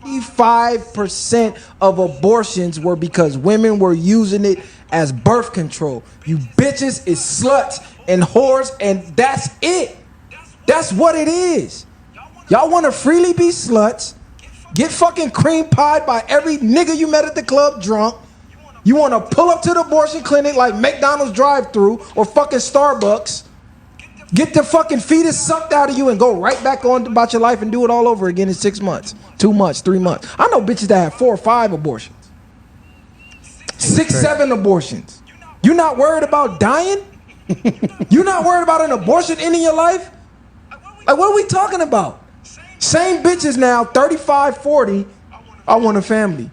95% of abortions were because women were using it as birth control. You bitches is sluts and whores, and that's it. That's what it is. Y'all want to freely be sluts, get fucking cream pied by every nigga you met at the club drunk. You want to pull up to the abortion clinic like McDonald's drive-thru or fucking Starbucks. Get the fucking fetus sucked out of you and go right back on about your life and do it all over again in 6 months, 2 months, 3 months. I know bitches that have 4 or 5 abortions, 6, 7 abortions. You not worried about dying? You not worried about an abortion ending your life? Like, what are we talking about? Same bitches now, 35, 40, I want a family.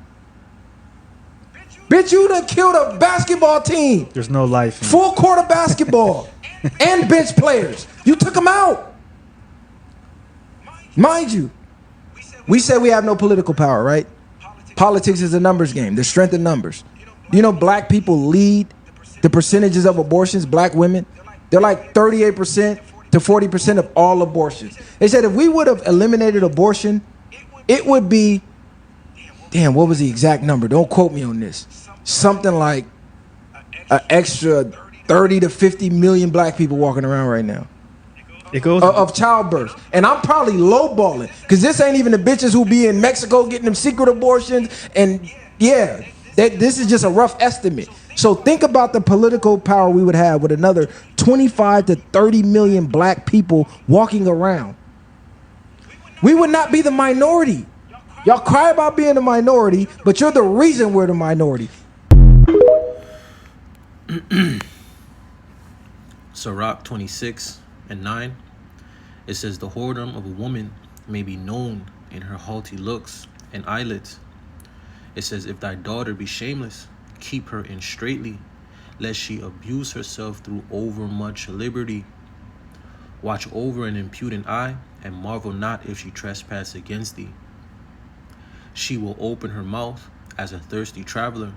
Bitch, you done killed a basketball team. There's no life in Full court of basketball. And bench players. You took them out. Mind you, we say we have no political power, right? Politics is a numbers game. There's strength in numbers. Do you know black people lead the percentages of abortions, black women? They're like 38% to 40% of all abortions. They said if we would have eliminated abortion, it would be, damn, what was the exact number? Don't quote me on this. Something like an extra 30 to 50 million black people walking around right now. It goes of childbirth. And I'm probably lowballing because this ain't even the bitches who be in Mexico getting them secret abortions. And yeah, this is just a rough estimate. So think about the political power we would have with another 25 to 30 million black people walking around. We would not be the minority. Y'all cry about being the minority, but you're the reason we're the minority. Sirach 26:9, it says, the whoredom of a woman may be known in her haughty looks and eyelids. It says, if thy daughter be shameless, keep her in straitly, lest she abuse herself through overmuch liberty. Watch over an impudent eye, and marvel not if she trespass against thee. She will open her mouth as a thirsty traveler,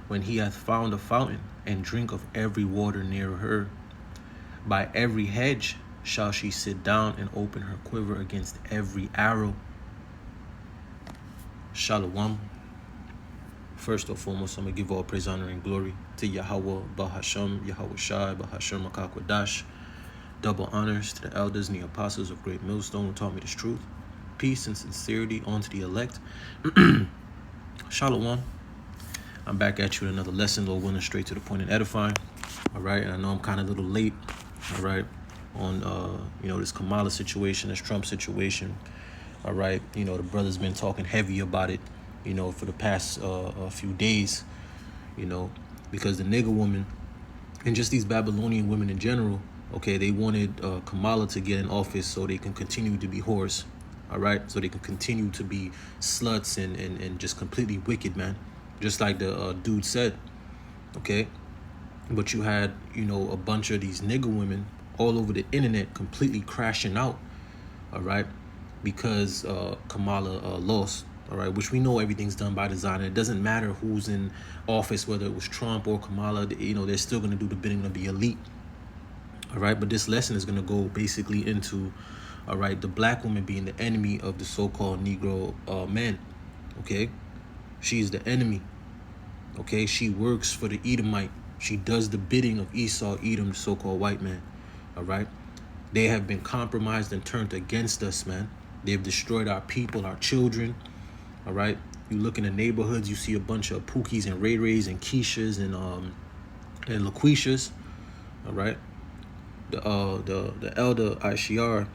when he hath found a fountain, and drink of every water near her. By every hedge shall she sit down, and open her quiver against every arrow. Shalom. First and foremost, I'm going to give all praise, honor, and glory to Yahweh, Bahasham, Yahweh Shai, Bahasham, Makakwadash. Double honors to the elders and the apostles of Great Millstone who taught me this truth. Peace and sincerity unto the elect. Shalom. I'm back at you with another lesson, Lord willing, straight to the point and edifying. All right, and I know I'm kind of a little late, all right, on, this Kamala situation, this Trump situation. All right, the brother's been talking heavy about it, for the past few days, because the nigger woman and just these Babylonian women in general, okay, they wanted Kamala to get in office so they can continue to be whores, all right? So they can continue to be sluts and just completely wicked, man. Just like the dude said, okay? But you had, a bunch of these nigger women all over the internet completely crashing out, all right? Because Kamala lost, all right? Which we know everything's done by design. And it doesn't matter who's in office, whether it was Trump or Kamala, they're still going to do the bidding of the elite. All right, but this lesson is going to go basically into, all right, the black woman being the enemy of the so-called Negro man, okay? She's the enemy, okay? She works for the Edomite. She does the bidding of Esau, Edom, the so-called white man, all right? They have been compromised and turned against us, man. They've destroyed our people, our children, all right? You look in the neighborhoods, you see a bunch of Pookies and Ray Rays and Keishas and LaQuishas, all right? The elder ICR,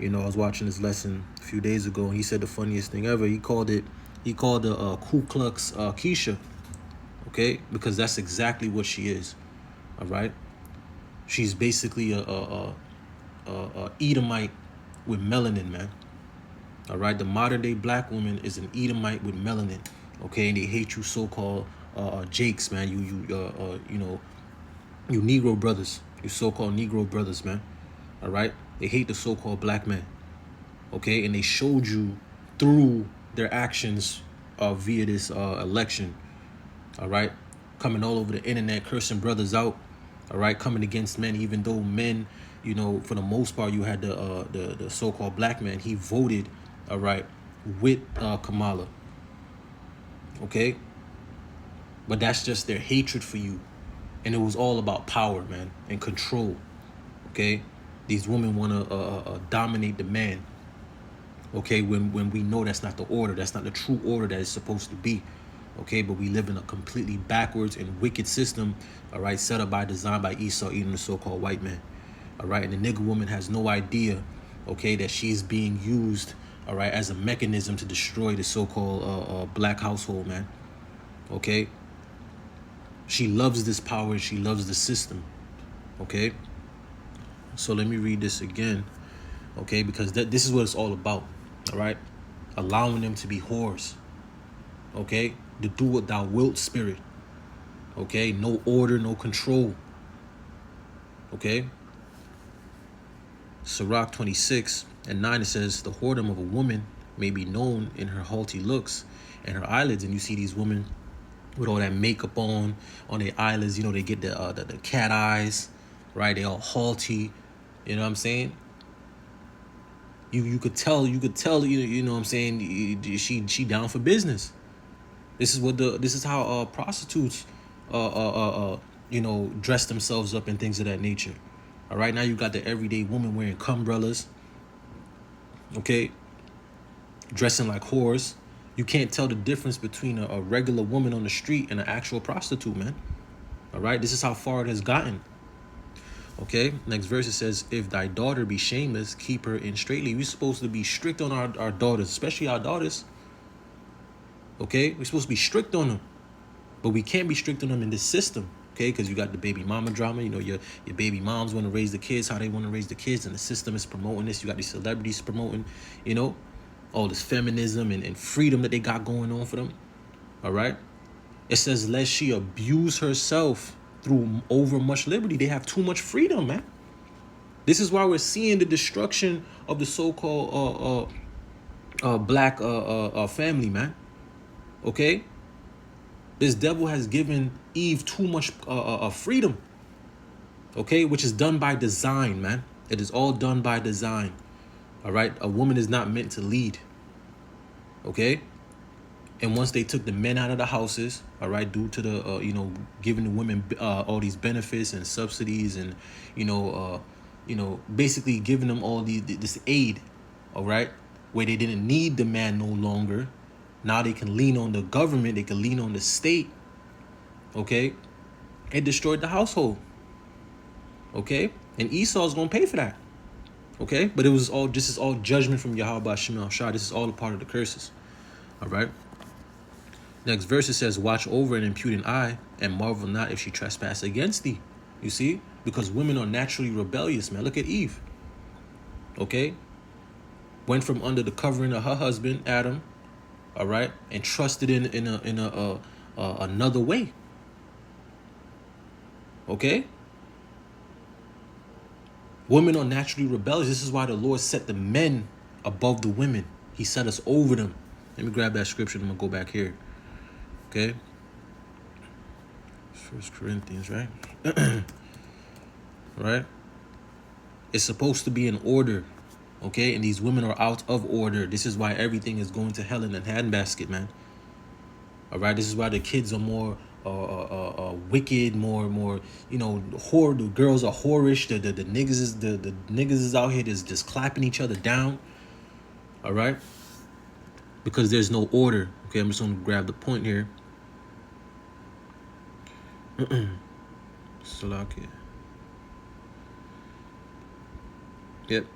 I was watching this lesson a few days ago, and he said the funniest thing ever. He called the Ku-Klux-Keisha, okay? Because that's exactly what she is, all right? She's basically a Edomite with melanin, man. All right, the modern day black woman is an Edomite with melanin, okay? And they hate you so-called Jakes, man. You Negro brothers. You so-called Negro brothers, man. All right? They hate the so-called black man. Okay? And they showed you through their actions via this election. All right? Coming all over the internet, cursing brothers out. All right? Coming against men, even though men, for the most part, you had the so-called black man. He voted, all right, with Kamala. Okay? But that's just their hatred for you. And it was all about power, man, and control. Okay? These women want to dominate the man. Okay? When we know that's not the order. That's not the true order that it's supposed to be. Okay? But we live in a completely backwards and wicked system, all right, set up by design by Esau, even the so-called white man. All right? And the nigger woman has no idea, okay, that she's being used, all right, as a mechanism to destroy the so-called black household, man. Okay? She loves this power. She loves the system. Okay? So let me read this again. Okay? Because this is what it's all about. All right? Allowing them to be whores. Okay? The do what thou wilt spirit. Okay? No order, no control. Okay? Sirach 26:9, it says, the whoredom of a woman may be known in her haughty looks and her eyelids. And you see these women with all that makeup on their eyelids, you know, they get the cat eyes, right? They all haughty, you know what I'm saying? You could tell, you know what I'm saying? She down for business. This is how prostitutes, you know, dress themselves up and things of that nature. All right, now you got the everyday woman wearing cumbrellas, okay, dressing like whores. You can't tell the difference between a regular woman on the street and an actual prostitute, man. All right, this is how far it has gotten. Okay, next verse it says, if thy daughter be shameless, keep her in straitly. We're supposed to be strict on our daughters, especially our daughters. Okay, we're supposed to be strict on them, but we can't be strict on them in this system. Okay, because you got the baby mama drama. You know, your baby moms want to raise the kids how they want to raise the kids, and the system is promoting this. You got these celebrities promoting, you know, all this feminism and freedom that they got going on for them. All right. It says, lest she abuse herself through over much liberty. They have too much freedom, man. This is why we're seeing the destruction of the so-called black family, man. Okay. This devil has given Eve too much freedom. Okay. Which is done by design, man. It is all done by design. All right. A woman is not meant to lead. Okay. And once they took the men out of the houses, all right, due to the, you know, giving the women all these benefits and subsidies and, you know, basically giving them all this aid, all right, where they didn't need the man no longer. Now they can lean on the government. They can lean on the state. Okay. It destroyed the household. Okay. And Esau's going to pay for that. Okay. But this is all judgment from Yahweh Shemel Shah. This is all a part of the curses. All right. Next verse it says, watch over an impudent eye and marvel not if she trespass against thee. You see? Because women are naturally rebellious, man. Look at Eve. Okay? Went from under the covering of her husband, Adam, all right, and trusted in another way. Okay? Women are naturally rebellious. This is why the Lord set the men above the women. He set us over them. Let me grab that scripture and I'm going to go back here. Okay. 1 Corinthians, right? Right? It's supposed to be in order. Okay. And these women are out of order. This is why everything is going to hell in a handbasket, man. All right. This is why the kids are more wicked, more, you know, whore. The girls are whorish. The niggas is out here just clapping each other down. All right. Because there's no order. Okay. I'm just going to grab the point here. Salakia. Yep.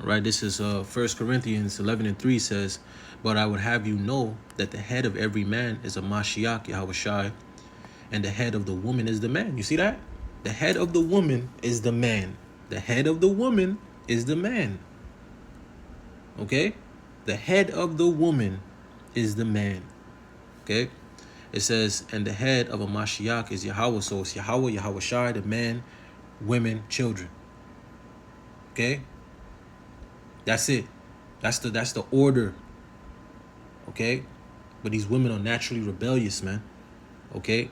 All right, this is 1 Corinthians 11:3 says, but I would have you know that the head of every man is a Mashiach, Yahweh Shai, and the head of the woman is the man. You see that? The head of the woman is the man. The head of the woman is the man. Okay? The head of the woman is the man. Okay? It says, and the head of a Mashiach is Yahweh. So it's Yahweh, Yahweh Shai, the man, women, children. Okay? That's it. That's the order. Okay? But these women are naturally rebellious, man. Okay?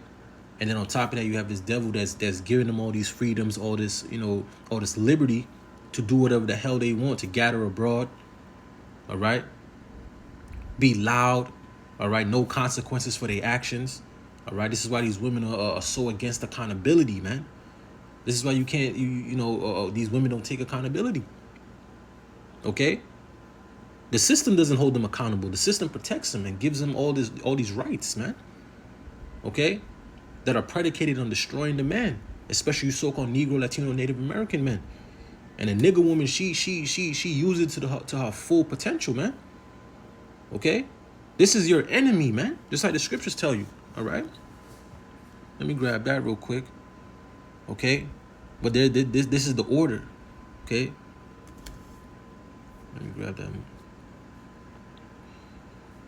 And then on top of that, you have this devil that's giving them all these freedoms, all this, you know, all this liberty to do whatever the hell they want, to gather abroad, all right? Be loud, all right? No consequences for their actions, all right? This is why these women are so against accountability, man. This is why you can't, these women don't take accountability, okay? The system doesn't hold them accountable. The system protects them and gives them all these rights, man, okay, that are predicated on destroying the man, especially you so-called Negro, Latino, Native American men. And a nigga woman, she uses it to her full potential, man. Okay? This is your enemy, man. Just like the scriptures tell you. All right? Let me grab that real quick. Okay? But this is the order. Okay? Let me grab that.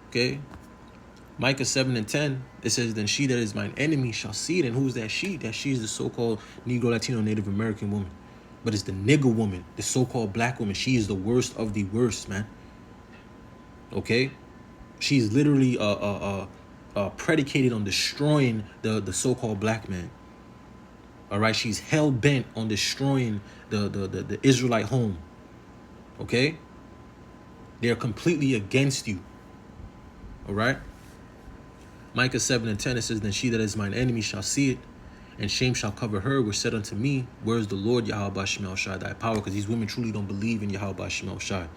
Okay? Micah 7:10, it says, then she that is mine enemy shall see it. And who's that she? That she is the so-called Negro, Latino, Native American woman. But it's the nigger woman, the so-called black woman. She is the worst of the worst, man. Okay? She's literally predicated on destroying the so-called black man. All right? She's hell-bent on destroying the Israelite home. Okay? They're completely against you. All right? Micah 7:10, it says, then she that is mine enemy shall see it, and shame shall cover her, which said unto me, where is the Lord Yahweh Shemel Shai, thy power? Because these women truly don't believe in Yahweh Shemel Shai.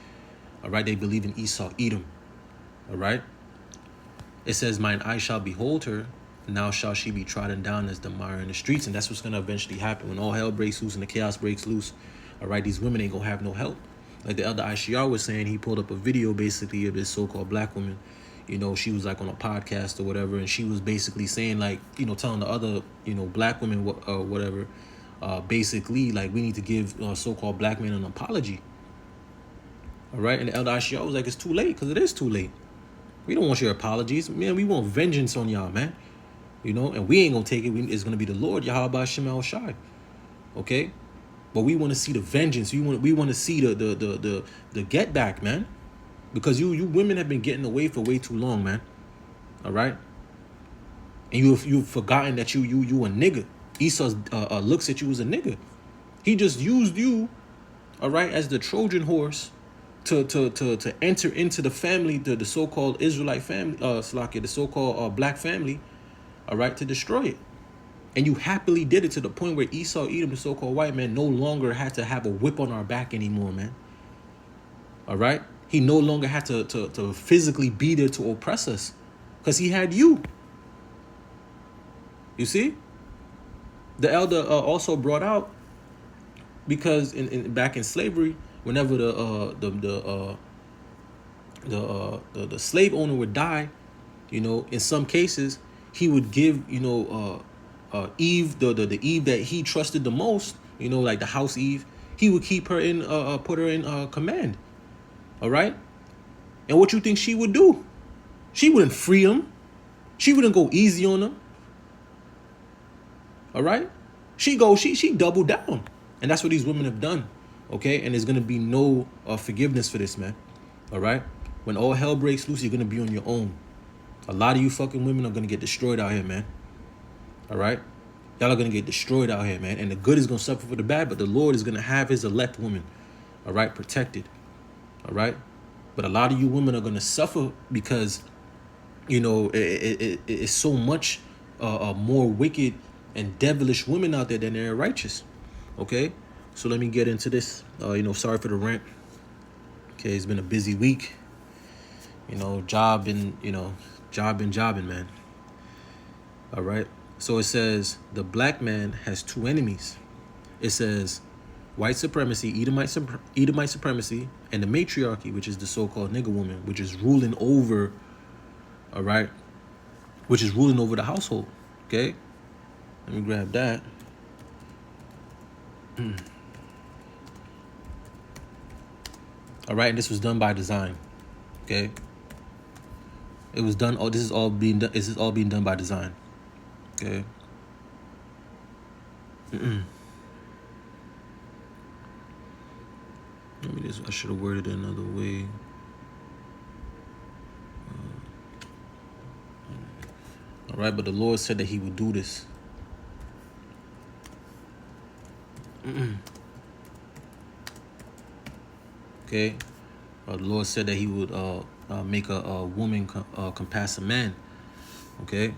All right? They believe in Esau, Edom. All right? It says, mine eye shall behold her, now shall she be trodden down as the mire in the streets. And that's what's going to eventually happen. When all hell breaks loose and the chaos breaks loose, all right, these women ain't going to have no help. Like the elder Aishiar was saying, he pulled up a video basically of this so-called black woman. You know, she was like on a podcast or whatever, and she was basically saying, like, you know, telling the other, you know, black women whatever, basically, like, we need to give so-called black men an apology. All right? And the elder Aishiar was like, it's too late, because it is too late. We don't want your apologies. Man, we want vengeance on y'all, man. You know, and we ain't going to take it. It's going to be the Lord, Yahweh Shemel Shai. Okay? But we want to see the vengeance. We want to see the get back, man. Because you women have been getting away for way too long, man. All right? And you've forgotten that you a nigga. Esau looks at you as a nigga. He just used you, all right, as the Trojan horse to enter into the family, the so-called Israelite family, the so-called black family, all right, to destroy it. And you happily did it to the point where Esau, Edom, the so-called white man, no longer had to have a whip on our back anymore, man. All right? He no longer had to physically be there to oppress us because he had you. You see? The elder also brought out, because back in slavery, whenever the slave owner would die, you know, in some cases, he would give, you know, Eve, the Eve that he trusted the most, you know, like the house Eve, he would keep her in, put her in command. All right? And what you think she would do? She wouldn't free him. She wouldn't go easy on him. All right? She doubled down. And that's what these women have done. Okay? And there's going to be no forgiveness for this, man. All right? When all hell breaks loose, you're going to be on your own. A lot of you fucking women are going to get destroyed out here, man. All right? Y'all are going to get destroyed out here, man. And the good is going to suffer for the bad, but the Lord is going to have his elect women, all right, protected. All right? But a lot of you women are going to suffer because, you know, it's so much more wicked and devilish women out there than there are righteous. Okay? So let me get into this. You know, sorry for the rant. Okay, it's been a busy week. You know, jobbing, man. All right? So it says, the black man has two enemies. It says, white supremacy, Edomite supremacy, and the matriarchy, which is the so-called nigger woman, which is ruling over, all right, which is ruling over the household. Okay, let me grab that. All right, and this was done by design. Okay, it was done. Oh, this is all being done. This is all being done by design. Okay. I should have worded it another way. All right, but the Lord said that he would do this. Okay, the Lord said that He would make a woman compass a man. Okay.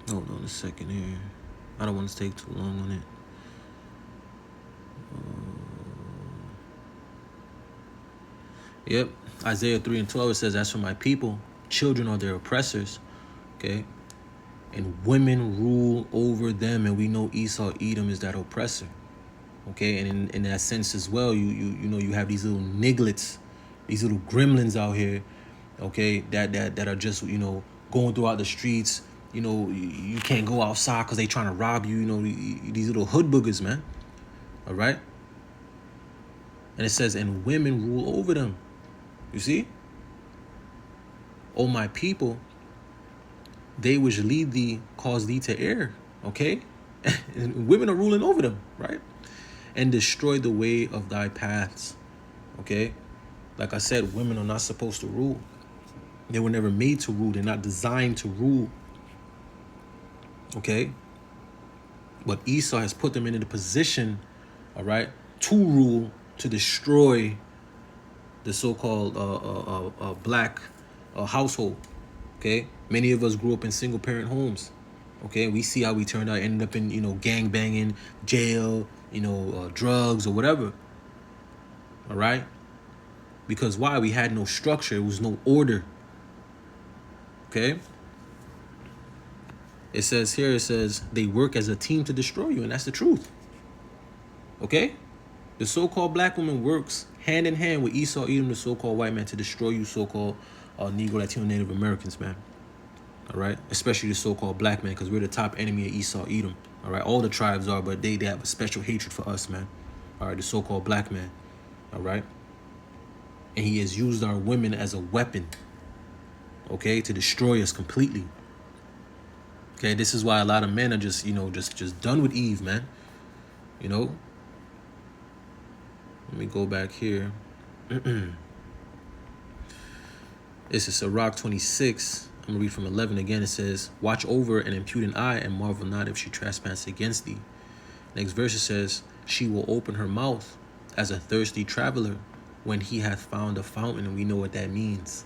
Hold on a second here. I don't want to take too long on it. Yep. Isaiah 3:12, it says, as for my people, children are their oppressors. Okay. And women rule over them. And we know Esau, Edom is that oppressor. Okay. And in that sense as well, you know, you have these little nigglets, these little gremlins out here. Okay. That are just, you know, going throughout the streets. You know, you can't go outside because they trying to rob you. You know, these little hood boogers, man. All right. And it says, and women rule over them. You see? O my people, they which lead thee cause thee to err. Okay? And women are ruling over them, right? And destroy the way of thy paths. Okay? Like I said, women are not supposed to rule. They were never made to rule. They're not designed to rule. Okay? But Esau has put them into the position, all right, to rule, to destroy the so-called black household. Okay, many of us grew up in single-parent homes. Okay, we see how we turned out, ended up in, you know, gang banging, jail, you know, drugs or whatever. All right, because why? We had no structure. It was no order. Okay. It says here, it says they work as a team to destroy you, and that's the truth. Okay, the so-called black woman works hand in hand with Esau, Edom, the so-called white man, to destroy you, so-called Negro, Latino, Native Americans, man. All right, especially the so-called black man, because we're the top enemy of Esau, Edom. All right, all the tribes are, but they have a special hatred for us, man. All right, the so-called black man. All right, and he has used our women as a weapon. Okay, to destroy us completely. Okay, this is why a lot of men are just, you know, just done with Eve, man. You know. Let me go back here. This is Sirach 26. I'm going to read from 11 again. It says, watch over and impute an eye, and marvel not if she trespass against thee. Next verse it says, she will open her mouth as a thirsty traveler when he hath found a fountain. And we know what that means.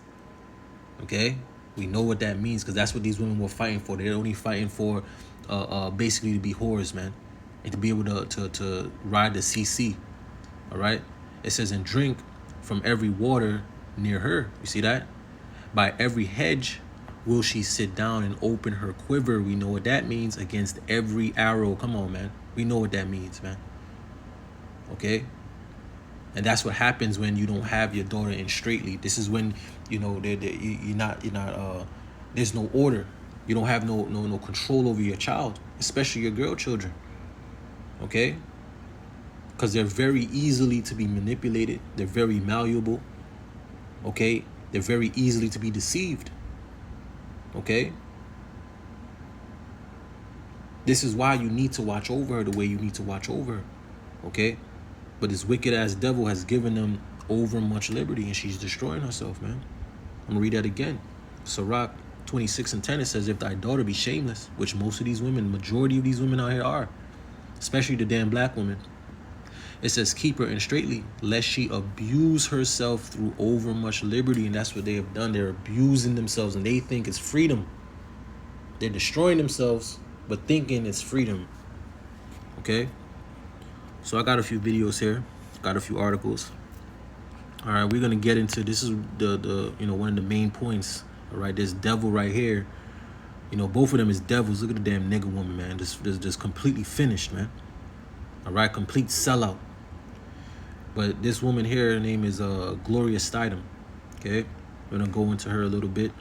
Okay? We know what that means, because that's what these women were fighting for. They're only fighting for basically to be whores, man. And to be able to ride the CC. All right? It says, and drink from every water near her. You see that? By every hedge will she sit down and open her quiver. We know what that means. Against every arrow. Come on, man. We know what that means, man. Okay? And that's what happens when you don't have your daughter in straightly. This is when, you know, you're not there's no order. You don't have no control over your child, especially your girl children. Okay? Because they're very easily to be manipulated. They're very malleable. Okay? They're very easily to be deceived. Okay? This is why you need to watch over her the way you need to watch over her. Okay? But this wicked-ass devil has given them over much liberty, and she's destroying herself, man. I'm going to read that again. Sirach 26:10, it says, if thy daughter be shameless, which most of these women, majority of these women out here are, especially the damn black women, it says, keep her in straitly, lest she abuse herself through overmuch liberty. And that's what they have done. They're abusing themselves, and they think it's freedom. They're destroying themselves, but thinking it's freedom. Okay? So I got a few videos here. Got a few articles. All right, we're going to get into, this is the you know, one of the main points. All right, this devil right here. You know, both of them is devils. Look at the damn nigga woman, man. Just completely finished, man. All right, complete sellout. But this woman here, her name is Gloria Steinem. Okay, we're gonna go into her a little bit.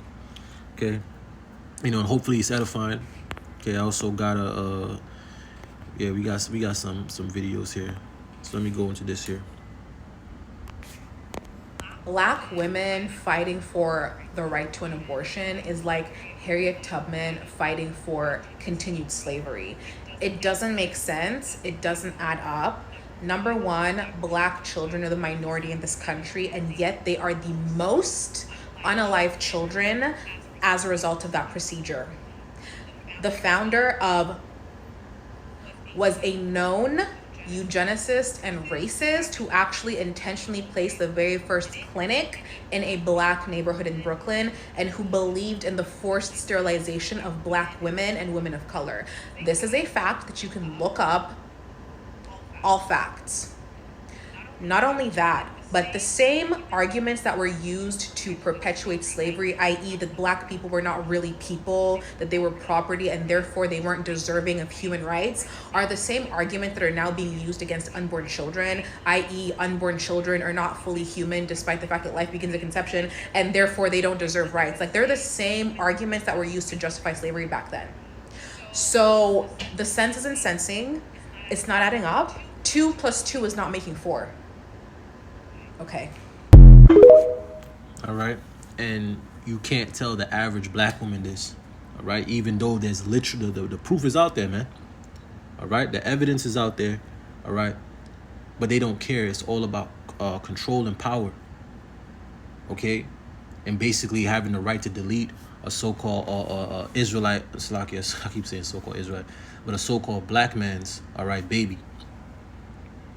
Okay, you know, and hopefully it's edifying. Okay, I also got yeah, we got some videos here. So let me go into this here. Black women fighting for the right to an abortion is like Harriet Tubman fighting for continued slavery. It doesn't make sense. It doesn't add up. Number one, black children are the minority in this country, and yet they are the most unalived children as a result of that procedure. The founder was a known eugenicist and racist who actually intentionally placed the very first clinic in a black neighborhood in Brooklyn and who believed in the forced sterilization of black women and women of color. This is a fact that you can look up. All facts. Not only that, but the same arguments that were used to perpetuate slavery, i.e. that black people were not really people, that they were property and therefore they weren't deserving of human rights, are the same arguments that are now being used against unborn children, i.e. unborn children are not fully human despite the fact that life begins at conception and therefore they don't deserve rights. Like, they're the same arguments that were used to justify slavery back then. So the sense is incensing. It's not adding up. 2 + 2 is not making 4. Okay. All right. And you can't tell the average black woman this. All right. Even though there's literally the proof is out there, man. All right. The evidence is out there. All right. But they don't care. It's all about control and power. Okay. And basically having the right to delete a so-called Israelite, I keep saying so-called Israelite, but a so-called black man's, all right, baby.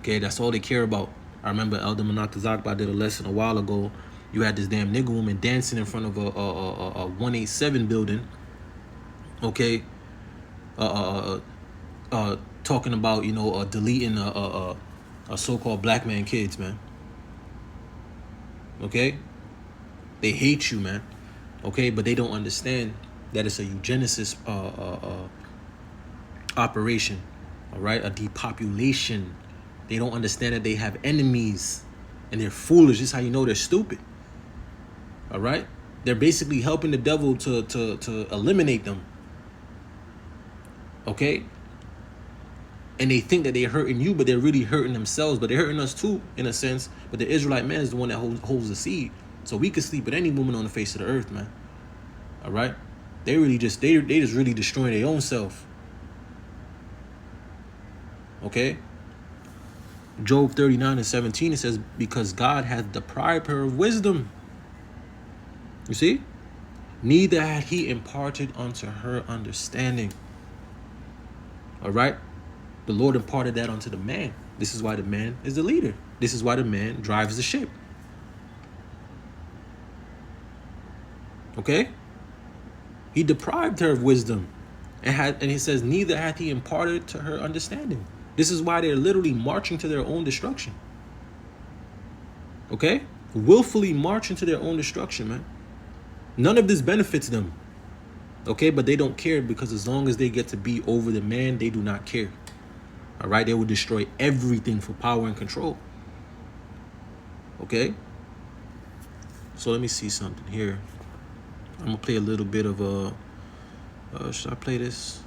Okay. That's all they care about. I remember Elder Manatazakba did a lesson a while ago. You had this damn nigga woman dancing in front of a 187 building. Okay. Talking about, deleting a so-called black man kids, man. Okay. They hate you, man. Okay. But they don't understand that it's a eugenicist operation. All right. A depopulation. They don't understand that they have enemies and they're foolish. This is how you know they're stupid. All right? They're basically helping the devil to eliminate them. Okay? And they think that they're hurting you, but they're really hurting themselves. But they're hurting us too, in a sense. But the Israelite man is the one that holds the seed. So we could sleep with any woman on the face of the earth, man. All right? They just really destroying their own self. Okay? Job 39:17, it says, because God hath deprived her of wisdom. You see? Neither had he imparted unto her understanding. All right? The Lord imparted that unto the man. This is why the man is the leader. This is why the man drives the ship. Okay? He deprived her of wisdom. And he says, neither hath he imparted to her understanding. This is why they're literally marching to their own destruction. Okay? Willfully marching to their own destruction, man. None of this benefits them. Okay? But they don't care because as long as they get to be over the man, they do not care. All right? They will destroy everything for power and control. Okay? So let me see something here. I'm going to play a little bit of should I play this?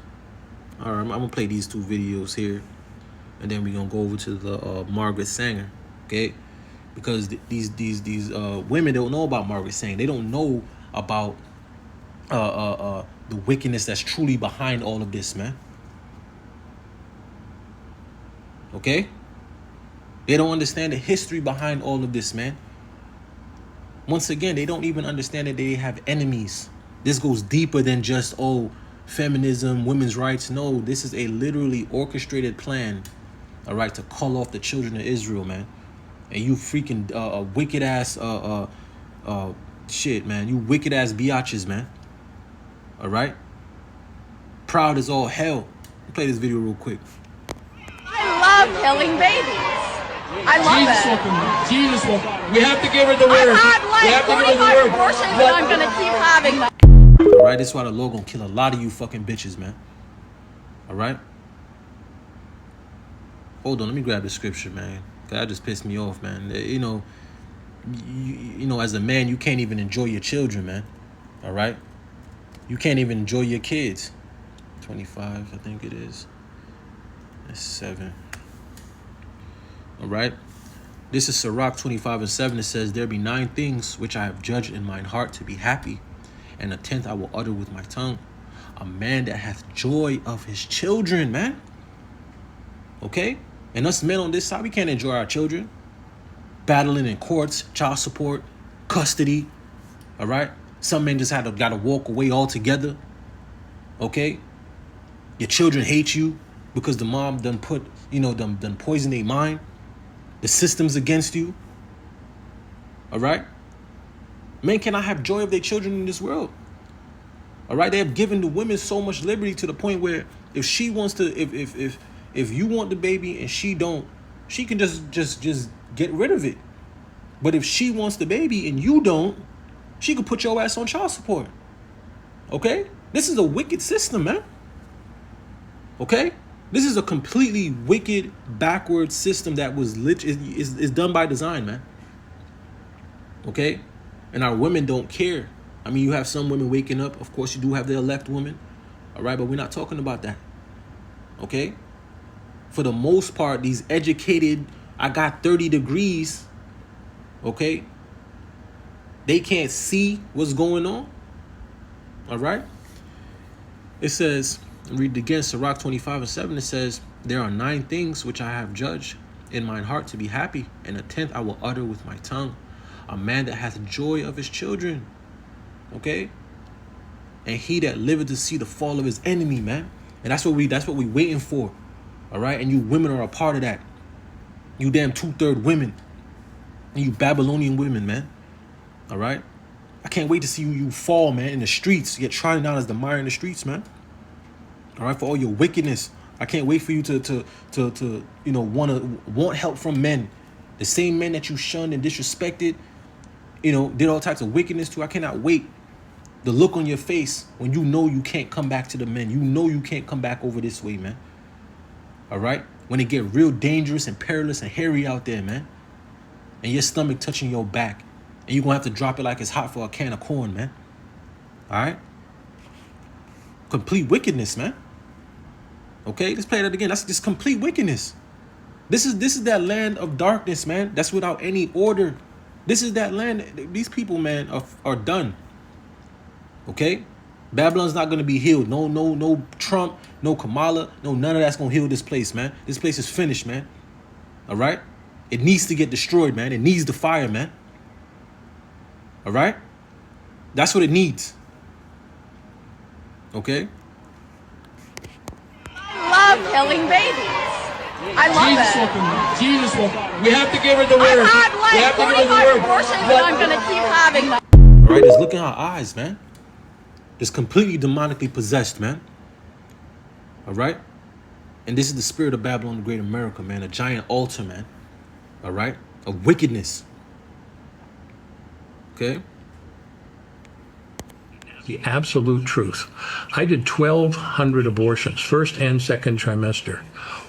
All right, I'm going to play these 2 videos here. And then we're going to go over to the Margaret Sanger, okay? Because these women don't know about Margaret Sanger. They don't know about the wickedness that's truly behind all of this, man. Okay? They don't understand the history behind all of this, man. Once again, they don't even understand that they have enemies. This goes deeper than just, feminism, women's rights. No, this is a literally orchestrated plan. All right, to call off the children of Israel, man. And you freaking wicked ass shit, man. You wicked ass biatches, man. All right. Proud as all hell. Let me play this video real quick. I love killing babies. I love it. Jesus will. We have to give her the word. I've had like 45 abortions and I'm going to keep having them. All right, this is why the Lord gonna kill a lot of you fucking bitches, man. All right. Hold on, let me grab the scripture, man. That just pissed me off, man. You know, as a man, you can't even enjoy your children, man. All right? You can't even enjoy your kids. 25, I think it is. That's 7. All right? This is Sirach 25:7. It says, there be 9 things which I have judged in mine heart to be happy, and a 10th I will utter with my tongue. A man that hath joy of his children, man. Okay? And us men on this side, we can't enjoy our children. Battling in courts, child support, custody. All right? Some men just got to walk away altogether. Okay? Your children hate you because the mom done put, done poison their mind. The system's against you. All right? Men cannot have joy of their children in this world. All right? They have given the women so much liberty to the point where if she wants to, if you want the baby and she don't, she can just get rid of it. But if she wants the baby and you don't, she could put your ass on child support. Okay? This is a wicked system, man. Okay? This is a completely wicked, backward system that was is done by design, man. Okay? And our women don't care. I mean, you have some women waking up. Of course, you do have the elect women. All right? But we're not talking about that. Okay? For the most part, these educated, I got 30 degrees, okay? They can't see what's going on. All right? It says, read it again, Sirach 25:7. It says, there are 9 things which I have judged in mine heart to be happy, and a 10th I will utter with my tongue. A man that hath joy of his children. Okay? And he that liveth to see the fall of his enemy, man. And that's what we waiting for. All right? And you women are a part of that. You damn 2/3 women. And you Babylonian women, man. All right? I can't wait to see you fall, man, in the streets. You get trodden down as the mire in the streets, man. All right? For all your wickedness. I can't wait for you to want help from men. The same men that you shunned and disrespected, did all types of wickedness to. I cannot wait. The look on your face when you know you can't come back to the men. You know you can't come back over this way, man. All right? When it get real dangerous and perilous and hairy out there, man. And your stomach touching your back. And you're going to have to drop it like it's hot for a can of corn, man. All right? Complete wickedness, man. Okay? Let's play that again. That's just complete wickedness. This is that land of darkness, man. That's without any order. This is that land. These people, man, are done. Okay? Babylon's not going to be healed. No Trump, no Kamala, no none of that's going to heal this place, man. This place is finished, man. All right? It needs to get destroyed, man. It needs the fire, man. All right? That's what it needs. Okay? I love killing babies. I love Jesus will. We have to give her the word. I've had We have like to give her the 45 word. abortions and I'm going to keep having them. All right? Just look in her eyes, man. Just completely demonically possessed, man. All right? And this is the spirit of Babylon the Great America, man. A giant altar, man. All right? Of wickedness. Okay? The absolute truth. I did 1,200 abortions, first and second trimester.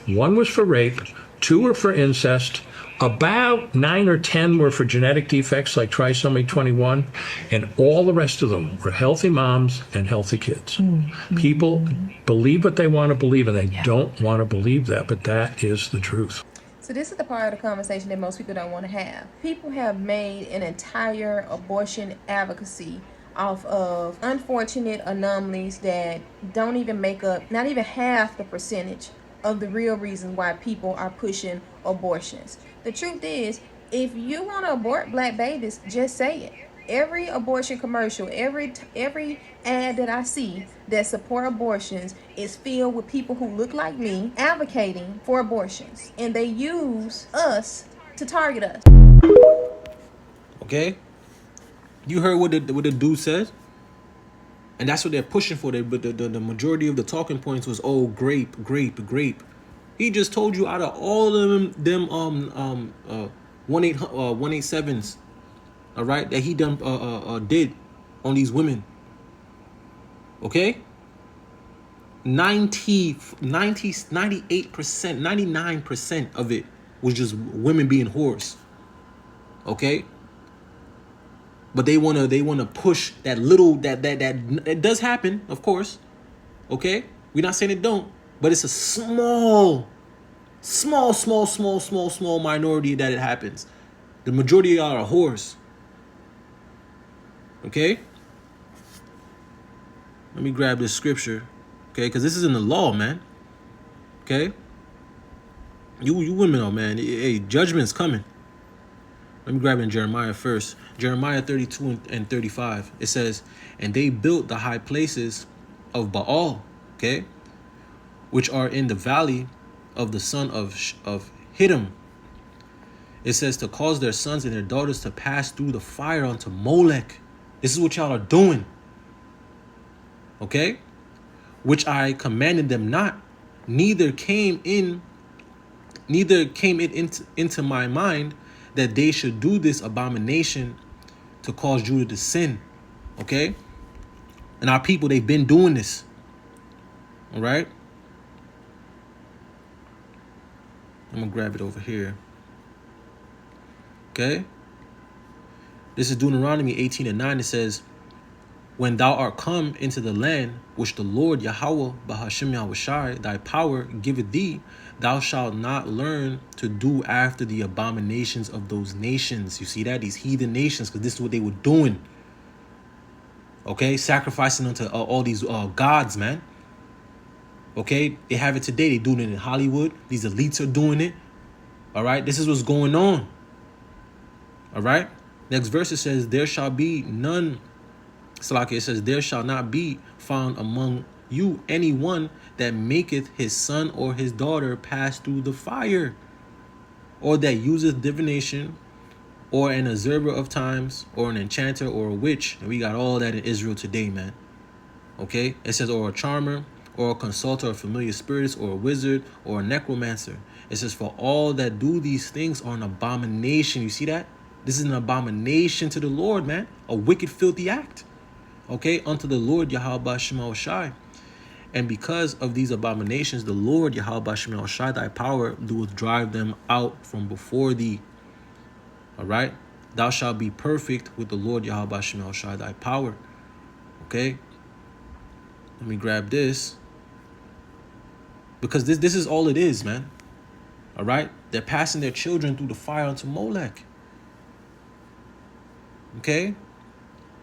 1 was for rape, 2 were for incest, about 9 or 10 were for genetic defects like trisomy 21, and all the rest of them were healthy moms and healthy kids. People believe what they want to believe, and they don't want to believe that, but that is the truth. So this is the part of the conversation that most people don't want to have. People have made an entire abortion advocacy off of unfortunate anomalies that don't even make up, not even half the percentage of the real reason why people are pushing abortions. The truth is, if you want to abort black babies, just say it. Every abortion commercial, every ad that I see that support abortions is filled with people who look like me advocating for abortions, and they use us to target us. Okay? You heard what the dude said? And that's what they're pushing for. But the majority of the talking points was, oh, grape. He just told you out of all of them 187s, all right, that he done did on these women. Okay? 98%, 99% of it was just women being whores. Okay? But they wanna push that little that it does happen, of course. Okay? We're not saying it don't, but it's a small minority that it happens. The majority of y'all are whores. Okay? Let me grab this scripture. Okay, because this is in the law, man. Okay? You women are, man. Hey, judgment's coming. Let me grab it in Jeremiah first. Jeremiah 32 and 35. It says, and they built the high places of Baal, okay, which are in the valley of the son of Hittim. It says to cause their sons and their daughters to pass through the fire unto Molech. This is what y'all are doing. Okay? Which I commanded them not, neither came it into my mind that they should do this abomination to cause Judah to sin. Okay? And our people, they've been doing this. All right? I'm going to grab it over here. Okay? This is Deuteronomy 18:9. It says, when thou art come into the land which the Lord Yahweh Bahashim Yahushai thy power giveth thee, thou shalt not learn to do after the abominations of those nations. You see that? These heathen nations, because this is what they were doing. Okay? Sacrificing unto all these gods, man. Okay? They have it today. They doing it in Hollywood. These elites are doing it. All right? This is what's going on. All right? Next verse, it says, there shall be none. Salaki, it says, there shall not be found among you anyone that maketh his son or his daughter pass through the fire, or that useth divination, or an observer of times, or an enchanter, or a witch. And we got all that in Israel today, man. Okay? It says, or a charmer, or a consulter of familiar spirits, or a wizard, or a necromancer. It says, for all that do these things are an abomination. You see that? This is an abomination to the Lord, man. A wicked, filthy act. Okay, unto the Lord Yahweh Shema Shai. And because of these abominations, the Lord Yahweh Shema Shai, thy power doeth drive them out from before thee. All right, thou shalt be perfect with the Lord Yahweh Shema Shai, thy power. Okay, let me grab this, because this is all it is, man. All right, they're passing their children through the fire unto Molech. Okay.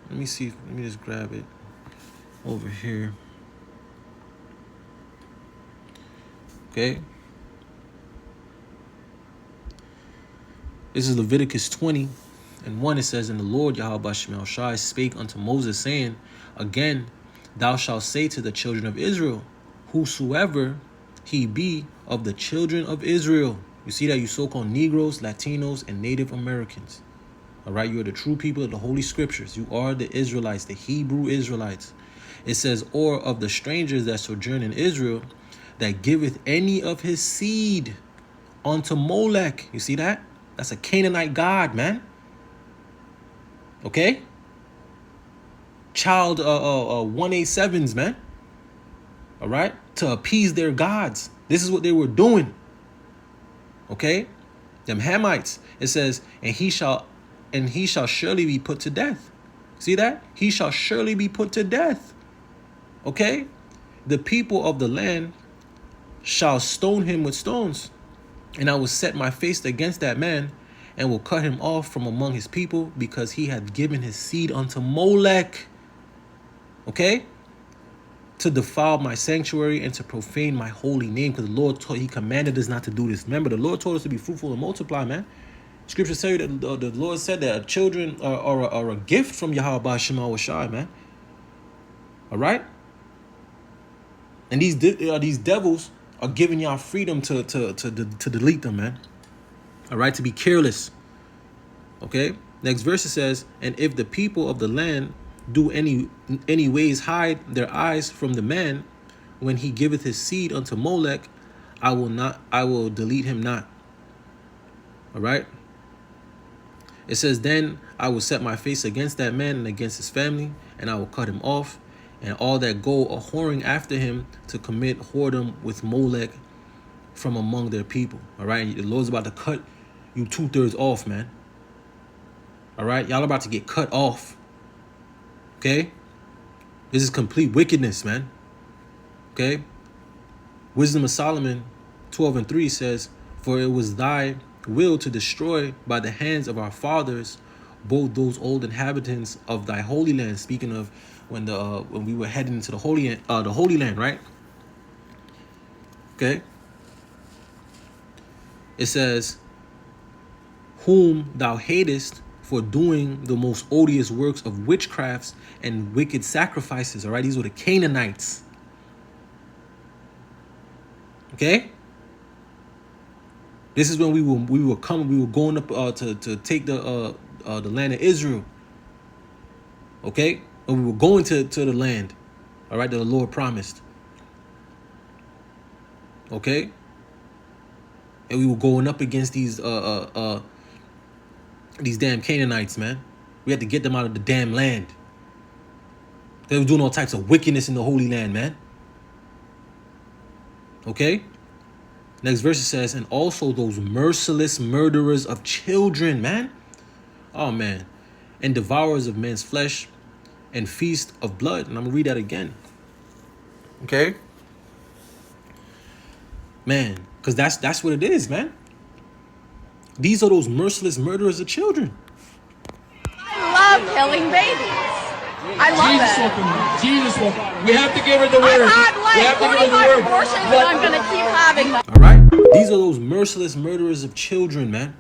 Let me see. Let me just grab it over here. Okay. This is Leviticus 20:1. It says, and the Lord Yahweh Shema Shai spake unto Moses, saying, again, thou shalt say to the children of Israel, whosoever he be of the children of Israel. You see that, you so-called Negroes, Latinos, and Native Americans. All right, you are the true people of the Holy Scriptures. You are the Israelites, the Hebrew Israelites. It says, or of the strangers that sojourn in Israel, that giveth any of his seed unto Molech. You see that? That's a Canaanite god, man. Okay? Child 187s, man. All right? To appease their gods. This is what they were doing. Okay? Them Hamites. It says, and he shall surely be put to death. See that? He shall surely be put to death. Okay? The people of the land shall stone him with stones. And I will set my face against that man, and will cut him off from among his people, because he hath given his seed unto Molech. Okay? To defile my sanctuary and to profane my holy name. Because the Lord he commanded us not to do this. Remember, the Lord told us to be fruitful and multiply, man. Scripture says that the Lord said that children are a gift from Yahweh Shema Shai, man. All right? And these devils are giving y'all freedom to delete them, man. All right? To be careless. Okay? Next verse it says, and if the people of the land do any ways hide their eyes from the man, when he giveth his seed unto Molech, I will delete him not. All right? It says, then I will set my face against that man and against his family, and I will cut him off, and all that go a whoring after him to commit whoredom with Molech from among their people. All right? The Lord's about to cut you 2/3 off, man. All right? Y'all about to get cut off. Okay? This is complete wickedness, man. Okay? Wisdom of Solomon 12:3 says, for it was thy will to destroy by the hands of our fathers both those old inhabitants of thy holy land. Speaking of when we were heading into the holy land, right? Okay. It says, whom thou hatest for doing the most odious works of witchcrafts and wicked sacrifices. All right, these were the Canaanites. Okay? This is when we were going up to take the land of Israel. Okay? And we were going to the land, all right, that the Lord promised. Okay? And we were going up against these damn Canaanites, man. We had to get them out of the damn land. They were doing all types of wickedness in the Holy Land, man. Okay? Next verse it says, and also those merciless murderers of children, man. Oh, man. And devourers of men's flesh and feast of blood. And I'm going to read that again. Okay? Man, because that's what it is, man. These are those merciless murderers of children. I love killing babies. I love it. Jesus will come. We have to give her the word. I've had We have like to give her the 45 word. abortions and I'm going to keep having them. All right? These are those merciless murderers of children, man.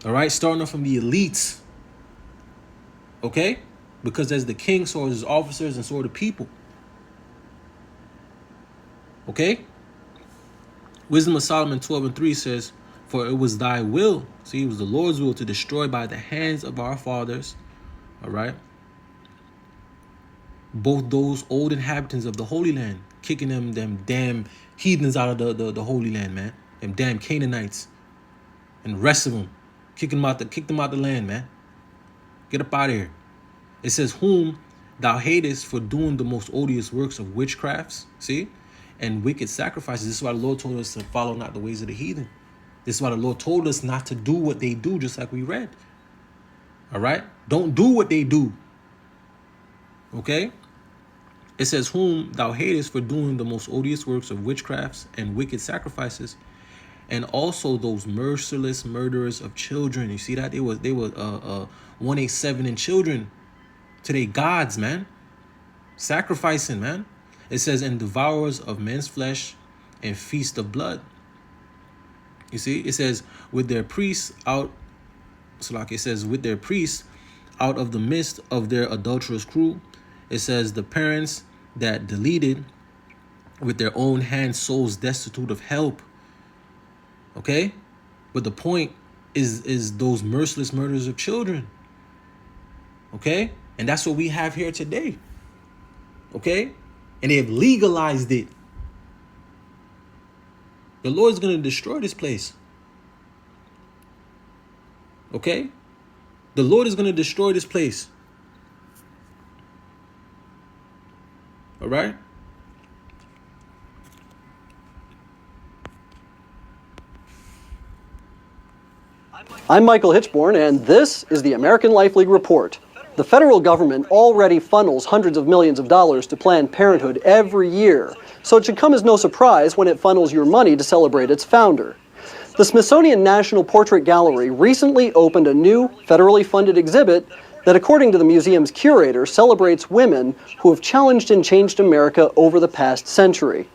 All right? Starting off from the elites. Okay? Because there's the king, so are his officers, and so are the people. Okay? Wisdom of Solomon 12:3 says, for it was thy will. See, it was the Lord's will to destroy by the hands of our fathers. All right? Both those old inhabitants of the Holy Land, kicking them damn heathens out of the Holy Land, man. Them damn Canaanites. And the rest of them. Kick them out the land, man. Get up out of here. It says, whom thou hatest for doing the most odious works of witchcrafts, see, and wicked sacrifices. This is why the Lord told us to follow not the ways of the heathen. This is why the Lord told us not to do what they do, just like we read. All right? Don't do what they do. Okay? It says, whom thou hatest for doing the most odious works of witchcrafts and wicked sacrifices, and also those merciless murderers of children. You see that? They were 187 in children to their gods, man. Sacrificing, man. It says, and devourers of men's flesh and feast of blood. You see, it says, with their priests out, so like it says, with their priests out of the midst of their adulterous crew. It says, the parents that deleted with their own hands souls destitute of help. Okay? But the point is those merciless murders of children. Okay? And that's what we have here today. Okay? And they have legalized it. The Lord's going to destroy this place. Okay? The Lord is going to destroy this place. All right? I'm Michael Hitchborn, and this is the American Life League Report. The federal government already funnels hundreds of millions of dollars to Planned Parenthood every year, so it should come as no surprise when it funnels your money to celebrate its founder. The Smithsonian National Portrait Gallery recently opened a new, federally funded exhibit that, according to the museum's curator, celebrates women who have challenged and changed America over the past century.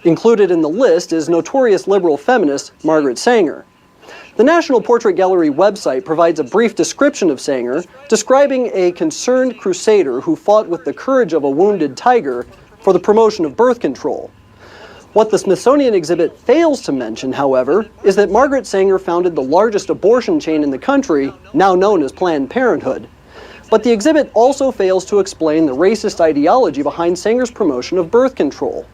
Included in the list is notorious liberal feminist Margaret Sanger. The National Portrait Gallery website provides a brief description of Sanger, describing a concerned crusader who fought with the courage of a wounded tiger for the promotion of birth control. What the Smithsonian exhibit fails to mention, however, is that Margaret Sanger founded the largest abortion chain in the country, now known as Planned Parenthood. But the exhibit also fails to explain the racist ideology behind Sanger's promotion of birth control.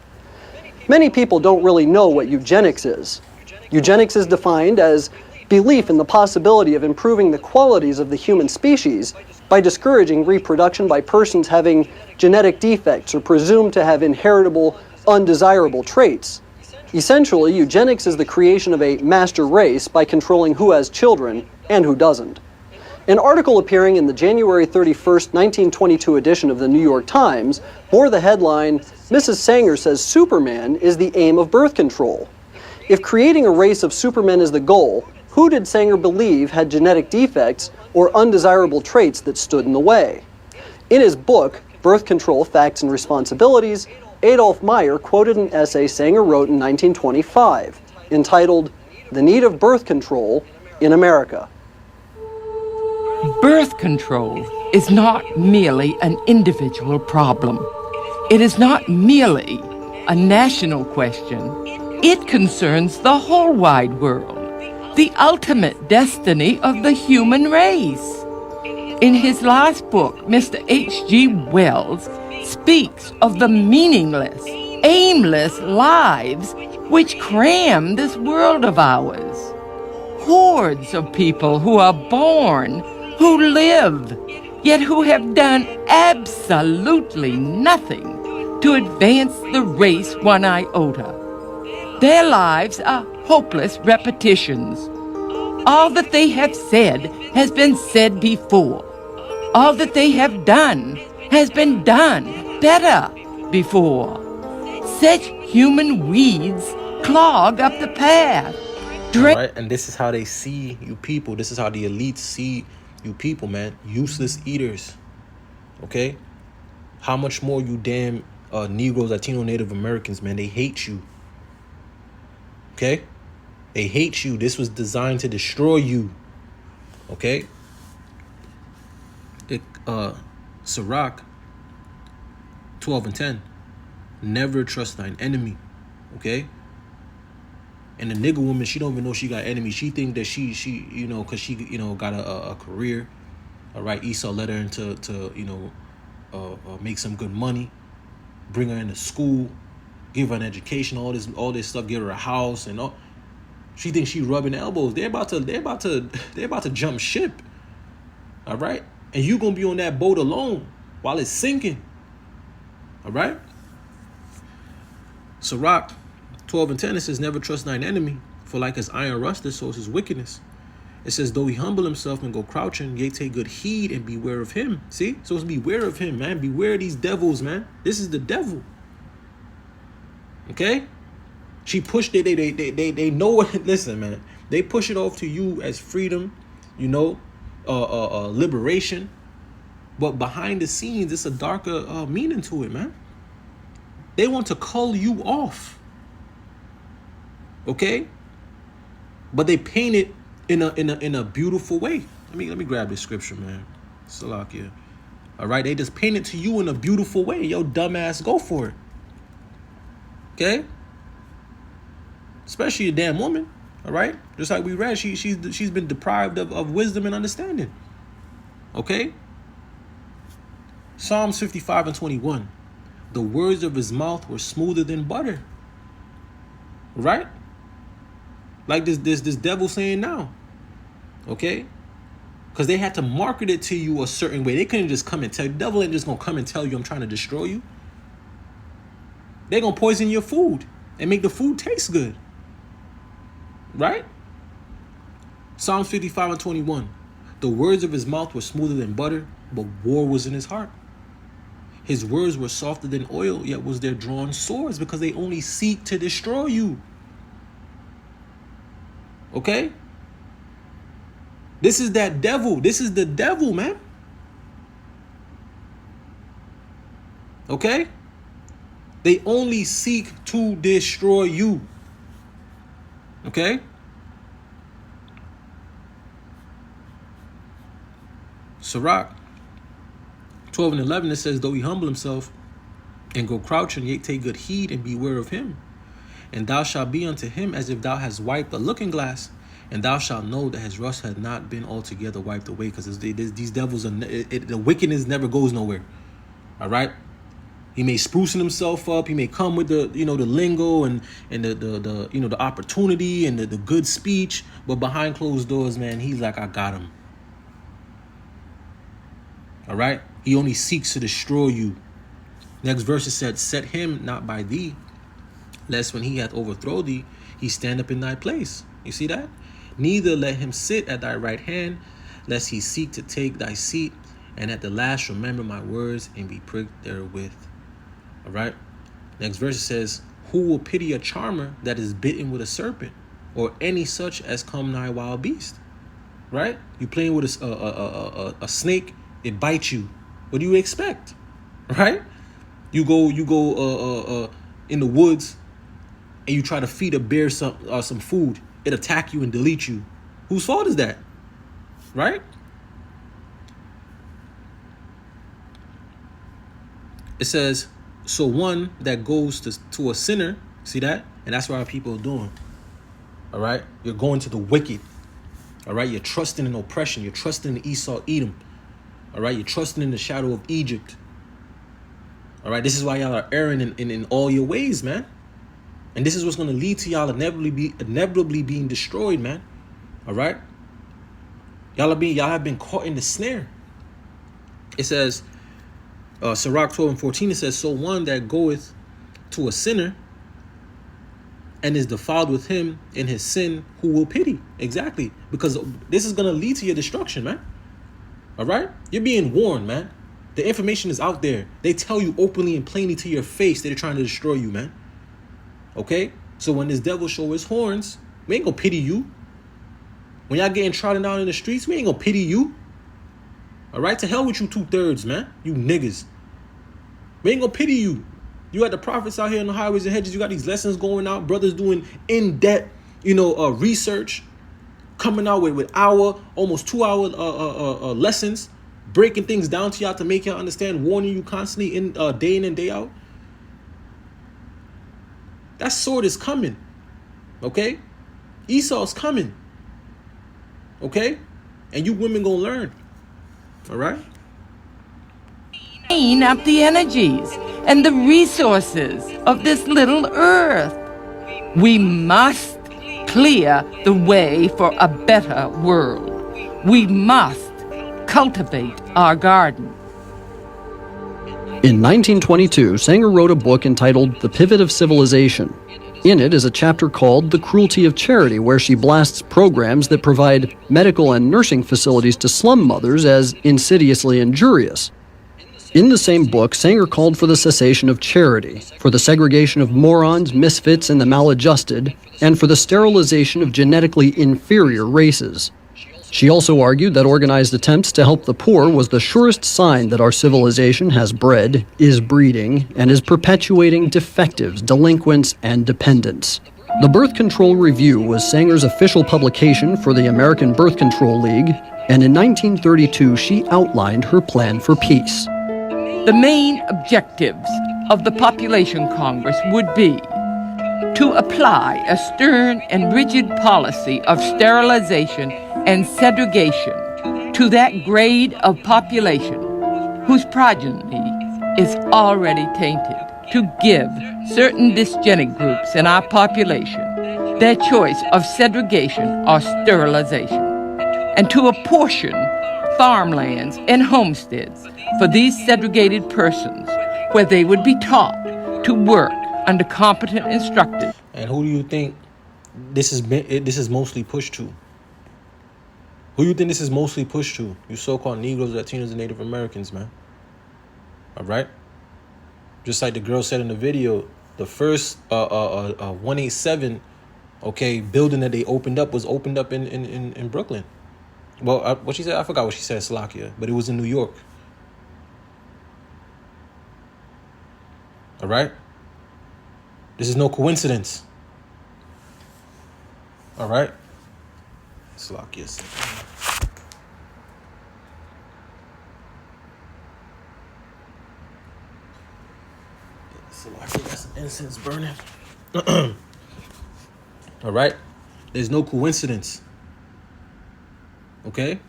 Many people don't really know what eugenics is. Eugenics is defined as belief in the possibility of improving the qualities of the human species by discouraging reproduction by persons having genetic defects or presumed to have inheritable, undesirable traits. Essentially, eugenics is the creation of a master race by controlling who has children and who doesn't. An article appearing in the January 31st, 1922 edition of the New York Times bore the headline, "Mrs. Sanger says Superman is the aim of birth control." If creating a race of supermen is the goal, who did Sanger believe had genetic defects or undesirable traits that stood in the way? In his book, Birth Control, Facts and Responsibilities, Adolf Meyer quoted an essay Sanger wrote in 1925, entitled, "The Need of Birth Control in America." Birth control is not merely an individual problem. It is not merely a national question. It concerns the whole wide world, the ultimate destiny of the human race. In his last book, Mr. H.G. Wells speaks of the meaningless, aimless lives which cram this world of ours. Hordes of people who are born, who live, yet who have done absolutely nothing to advance the race one iota. Their lives are hopeless repetitions. All that they have said has been said before. All that they have done has been done better before. Such human weeds clog up the path. Right? And this is how they see you people. This is how the elites see you people, man. Useless eaters. Okay? How much more you damn Negroes, Latino, Native Americans, man. They hate you. Okay? They hate you. This was designed to destroy you. Okay? Sirach 12 and 10. Never trust thine enemy. Okay? And the nigga woman, she don't even know she got enemies. She think that she you know, because she, you know, got a career. All right, Esau let her into you know, make some good money, bring her into school, give her an education, all this stuff, give her a house and all. She thinks she rubbing elbows. They're about to jump ship. All right, and you gonna be on that boat alone while it's sinking. All right. Sirach 12 and 10, it says, never trust thine enemy, for like as iron rusted, so is his wickedness. It says, though he humble himself and go crouching, yea, take good heed and beware of him. See? So it's beware of him, man. Beware of these devils, man. This is the devil. Okay? She pushed it. They know what. Listen, man. They push it off to you as freedom, you know, liberation. But behind the scenes, it's a darker meaning to it, man. They want to cull you off. Okay, but they paint it in a beautiful way. Let me grab this scripture, man. Salakia. All right, they just paint it to you in a beautiful way. Yo, dumbass, go for it. Okay, especially a damn woman. All right, just like we read, she's been deprived of wisdom and understanding. Okay. Psalms 55 and 21. The words of his mouth were smoother than butter. Right? Like this devil saying now. Okay? Because they had to market it to you a certain way. They couldn't just come and tell you. The devil ain't just going to come and tell you I'm trying to destroy you. They're going to poison your food and make the food taste good. Right? Psalms 55 and 21. The words of his mouth were smoother than butter, but war was in his heart. His words were softer than oil, yet was there drawn swords, because they only seek to destroy you. Okay? This is that devil. This is the devil, man. Okay? They only seek to destroy you. Okay? Sirach 12 and 11, it says, though he humble himself and go crouching, yet take good heed and beware of him. And thou shalt be unto him as if thou hast wiped a looking glass, and thou shalt know that his rust had not been altogether wiped away, because these devils, the wickedness never goes nowhere. All right? He may sprucing himself up. He may come with the, you know, the lingo and the you know, the opportunity and the good speech, but behind closed doors, man, he's like, I got him. All right? He only seeks to destroy you. Next verse it said, set him not by thee, lest when he hath overthrown thee, he stand up in thy place. You see that? Neither let him sit at thy right hand, lest he seek to take thy seat, and at the last remember my words and be pricked therewith. All right? Next verse it says, who will pity a charmer that is bitten with a serpent, or any such as come nigh wild beast? Right? You playing with a snake, it bites you. What do you expect? Right? You go in the woods and you try to feed a bear some food, it attack you and delete you. Whose fault is that? Right? It says, so one that goes to a sinner, see that? And that's what our people are doing. All right? You're going to the wicked. All right? You're trusting in oppression. You're trusting in Esau, Edom. All right? You're trusting in the shadow of Egypt. All right? This is why y'all are erring in all your ways, man. And this is what's going to lead to y'all inevitably being destroyed, man. All right? Y'all have been caught in the snare. It says, Sirach 12:14, it says, so one that goeth to a sinner and is defiled with him in his sin, who will pity? Exactly. Because this is going to lead to your destruction, man. All right? You're being warned, man. The information is out there. They tell you openly and plainly to your face that they're trying to destroy you, man. Okay? So when this devil show his horns, we ain't gonna pity you. When y'all getting trodden down in the streets, we ain't gonna pity you. All right? To hell with you 2/3, man. You niggas. We ain't gonna pity you. You got the prophets out here on the highways and hedges. You got these lessons going out. Brothers doing in-depth, research. Coming out with almost 2-hour lessons. Breaking things down to y'all to make y'all understand. Warning you constantly day in and day out. That sword is coming. Okay? Esau's coming. Okay? And you women gonna learn. All right? Clean up the energies and the resources of this little earth. We must clear the way for a better world. We must cultivate our garden. In 1922, Sanger wrote a book entitled The Pivot of Civilization. In it is a chapter called The Cruelty of Charity, where she blasts programs that provide medical and nursing facilities to slum mothers as insidiously injurious. In the same book, Sanger called for the cessation of charity, for the segregation of morons, misfits, and the maladjusted, and for the sterilization of genetically inferior races. She also argued that organized attempts to help the poor was the surest sign that our civilization has bred, is breeding, and is perpetuating defectives, delinquents, and dependents. The Birth Control Review was Sanger's official publication for the American Birth Control League, and in 1932 she outlined her plan for peace. The main objectives of the Population Congress would be to apply a stern and rigid policy of sterilization and segregation to that grade of population whose progeny is already tainted, to give certain dysgenic groups in our population their choice of segregation or sterilization, and to apportion farmlands and homesteads for these segregated persons where they would be taught to work under competent instructors. And who do you think this is mostly pushed to? Who do you think this is mostly pushed to? You so-called Negroes, Latinos, and Native Americans, man. All right? Just like the girl said in the video, the first 187, building that they opened up was opened up in Brooklyn. Well, what she said, I forgot what she said, Slovakia, but it was in New York. All right? This is no coincidence. All right? Slovakia. Slovakia got some incense burning. All right? There's no coincidence. Okay?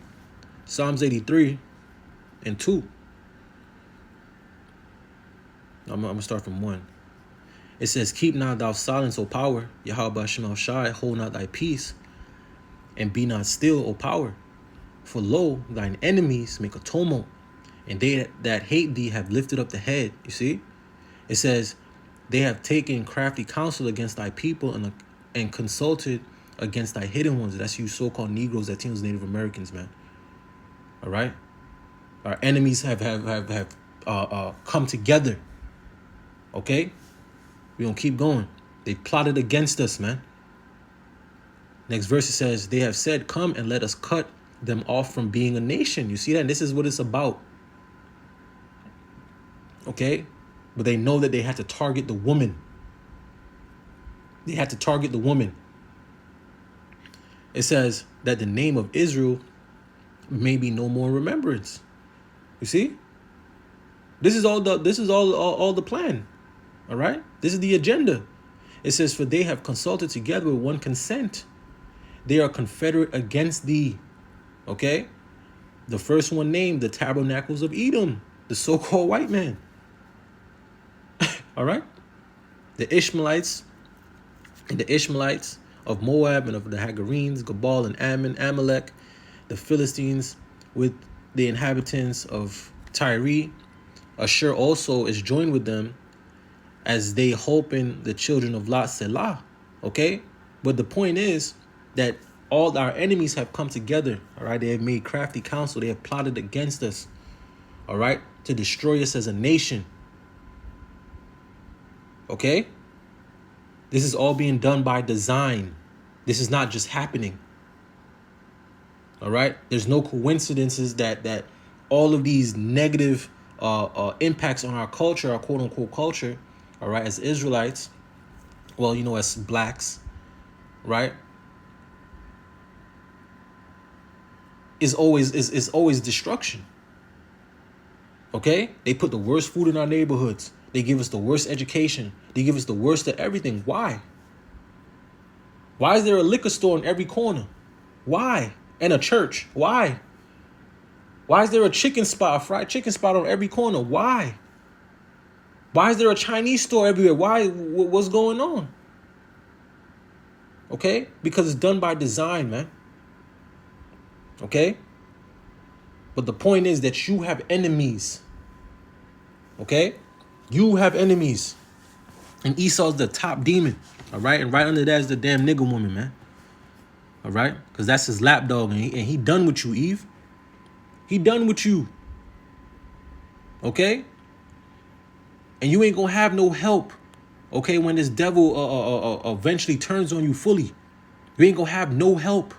Psalms 83 and 2. I'm going to start from 1. It says, keep not thou silence, O power. Yahweh Shemel Shai, hold not thy peace. And be not still, O power. For lo, thine enemies make a tumult. And they that hate thee have lifted up the head. You see? It says, they have taken crafty counsel against thy people and consulted against thy hidden ones. That's you so-called Negroes, Latinos, Native Americans, man. All right? Our enemies have come together. Okay? We're going to keep going. They plotted against us, man. Next verse, it says, they have said, come and let us cut them off from being a nation. You see that? And this is what it's about. Okay? But they know that they had to target the woman. They had to target the woman. It says that the name of Israel may be no more remembrance. You see? This is all the plan. All right? This is the agenda. It says, for they have consulted together with one consent. They are confederate against thee. Okay? The first one named the tabernacles of Edom, the so-called white man. All right? The Ishmaelites and the Ishmaelites of Moab and of the Hagarenes, Gabal and Ammon, Amalek, the Philistines with the inhabitants of Tyre. Ashur also is joined with them as they hope in the children of Lot, Selah. Okay? But the point is that all our enemies have come together. All right? They have made crafty counsel. They have plotted against us. All right? To destroy us as a nation. Okay? This is all being done by design. This is not just happening. All right? There's no coincidences that all of these negative impacts on our culture, our quote unquote culture, all right, as Israelites, well, you know, as blacks, right, is always destruction. Okay? They put the worst food in our neighborhoods. They give us the worst education. They give us the worst of everything. Why? Why is there a liquor store in every corner? Why? And a church? Why? Why is there a chicken spot, a fried chicken spot on every corner? Why? Why is there a Chinese store everywhere? Why? What's going on? Okay? Because it's done by design, man. Okay? But the point is that you have enemies. Okay? You have enemies. And Esau's the top demon. All right? And right under that is the damn nigger woman, man. All right? Because that's his lapdog. And he done with you, Eve. He done with you. Okay? And you ain't gonna have no help. Okay? When this devil eventually turns on you fully. You ain't gonna have no help.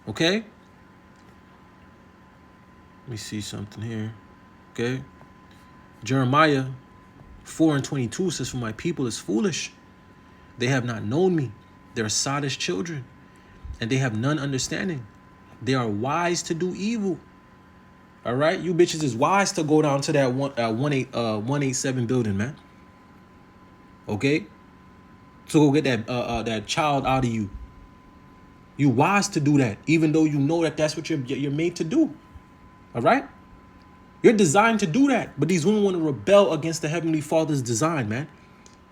Okay? Let me see something here. Okay? Jeremiah 4:22 says, for my people is foolish. They have not known me. They are sottish children. And they have none understanding. They are wise to do evil. All right? You bitches is wise to go down to that 187 building, man. Okay? To go get that child out of you. You wise to do that, even though you know that that's what you're made to do. All right? You're designed to do that. But these women want to rebel against the Heavenly Father's design, man.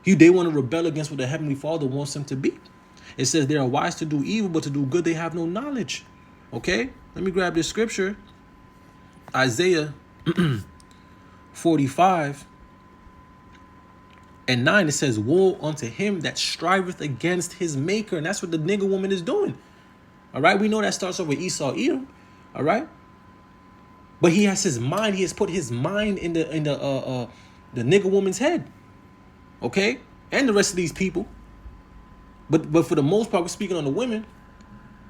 They want to rebel against what the Heavenly Father wants them to be. It says they are wise to do evil, but to do good they have no knowledge. Okay? Let me grab this scripture. Isaiah 45 and 9, it says, woe unto him that striveth against his maker. And that's what the nigger woman is doing. All right? We know that starts off with Esau, Edom. All right? But he has his mind. He has put his mind in the nigger woman's head. Okay? And the rest of these people. But for the most part, we're speaking on the women.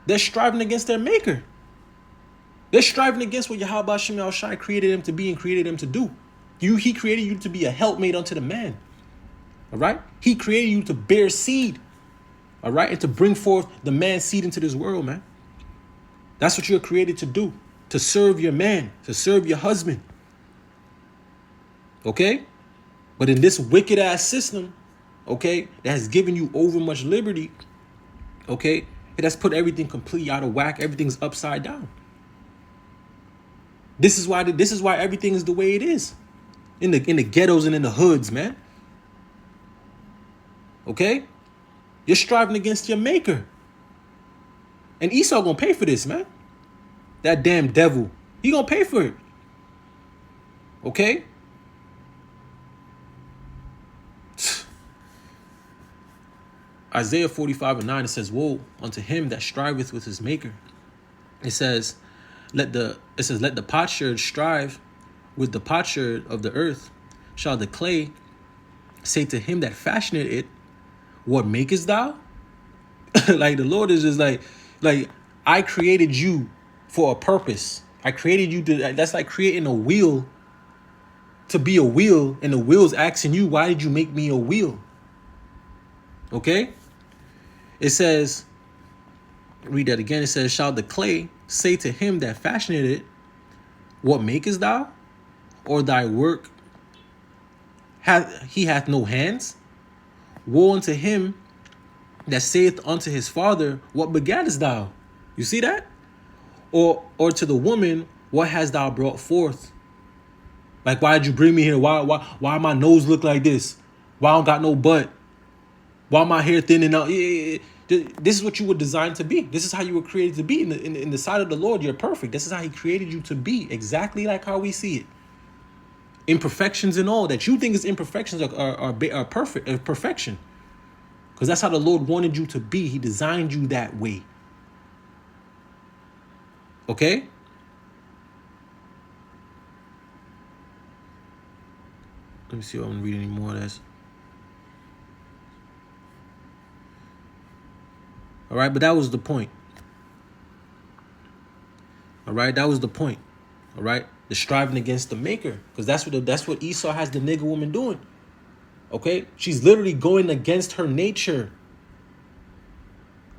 They're striving against their maker. They're striving against what Yahweh Shem Shai created them to be and created them to do. He created you to be a helpmate unto the man. All right? He created you to bear seed. All right? And to bring forth the man's seed into this world, man. That's what you're created to do. To serve your man. To serve your husband. Okay? But in this wicked ass system, okay, that has given you over much liberty, okay, it has put everything completely out of whack. Everything's upside down. This is why everything is the way it is. In the ghettos and in the hoods, man. Okay? You're striving against your maker. And Esau gonna pay for this, man. That damn devil. He gonna pay for it. Okay? Isaiah 45 and 9, it says, woe unto him that striveth with his maker. It says, let the potsherd strive with the potsherd of the earth. Shall the clay say to him that fashioned it, what makest thou? Like the Lord is just like I created you for a purpose. I created you to, that's like creating a wheel to be a wheel, and the wheel's asking you, why did you make me a wheel? Okay? It says, read that again. It says, shall the clay say to him that fashioned it, what makest thou? Or thy work he hath no hands? Woe unto him that saith unto his father, what begettest thou? You see that? Or to the woman, what hast thou brought forth? Like, why did you bring me here? Why my nose look like this? Why I don't got no butt? Why my hair thinning out? This is what you were designed to be. This is how you were created to be. In the sight of the Lord, you're perfect. This is how he created you to be, exactly like how we see it. Imperfections and all that you think is imperfections are perfect, perfection. Because that's how the Lord wanted you to be. He designed you that way. Okay? Let me see if I want to read any more of this. All right, but that was the point. All right, that was the point. All right, the striving against the maker, because that's what Esau has the nigger woman doing. Okay, she's literally going against her nature,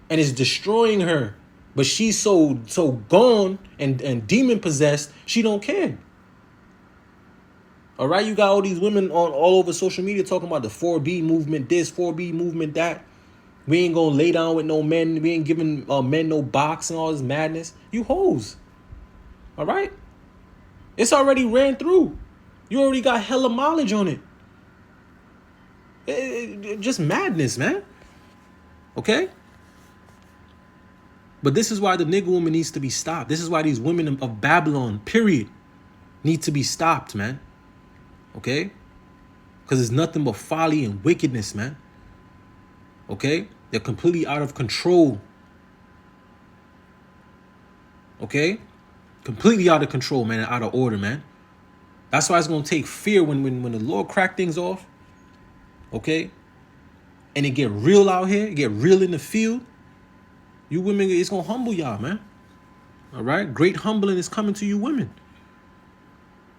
and is destroying her. But she's so gone and demon possessed, she don't care. All right, you got all these women all over social media talking about the 4B movement, this 4B movement, that. We ain't gonna lay down with no men. We ain't giving men no box and all this madness. You hoes. All right? It's already ran through. You already got hella mileage on it. Just madness, man. Okay? But this is why the nigger woman needs to be stopped. This is why these women of Babylon, period, need to be stopped, man. Okay? Because it's nothing but folly and wickedness, man. Okay? They're completely out of control. Okay? Completely out of control, man, and out of order, man. That's why it's going to take fear when the Lord crack things off. Okay? And it get real out here, it get real in the field. You women, it's going to humble y'all, man. All right? Great humbling is coming to you women.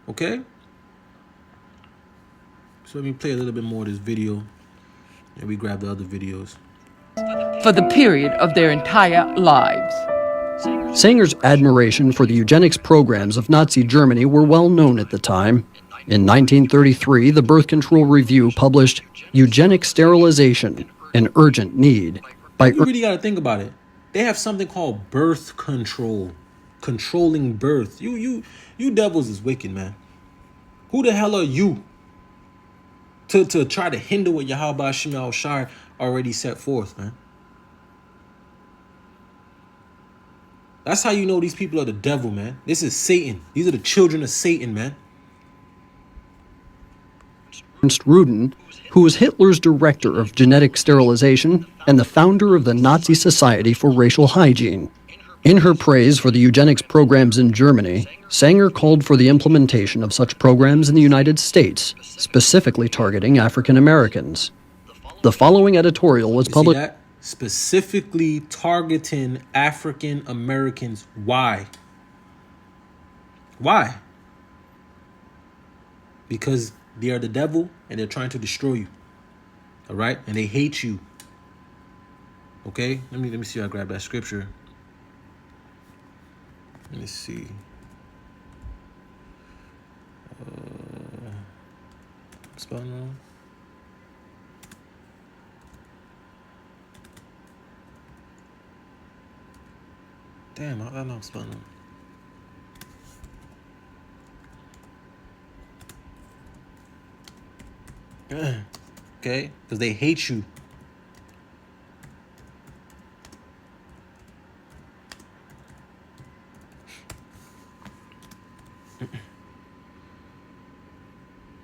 Okay? So let me play a little bit more of this video. And we grab the other videos. For the period of their entire lives. Sanger's admiration for the eugenics programs of Nazi Germany were well known at the time. In 1933, the Birth Control Review published Eugenic Sterilization, an Urgent Need. You really got to think about it. They have something called birth control. Controlling birth. You devils is wicked, man. Who the hell are you to try to hinder what Yahweh Shema Shai already set forth, man? That's how you know these people are the devil, man. This is Satan. These are the children of Satan, man. Ernst Rudin, who was Hitler's director of genetic sterilization and the founder of the Nazi Society for Racial Hygiene. In her praise for the eugenics programs in Germany, Sanger called for the implementation of such programs in the United States, specifically targeting African Americans. The following editorial was published. Specifically targeting African Americans. Why? Why? Because they are the devil and they're trying to destroy you. All right? And they hate you. Okay? Let me see if I grab that scripture. Let me see. Spelling wrong. Damn, I don't know I'm spelling wrong. Okay? Because they hate you.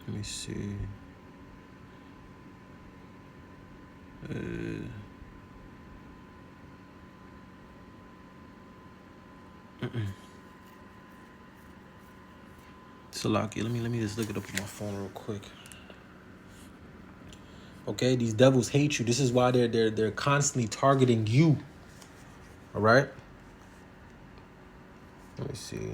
Let me see. Salaki, let me just look it up on my phone real quick. Okay, these devils hate you. This is why they're constantly targeting you. All right. Let me see.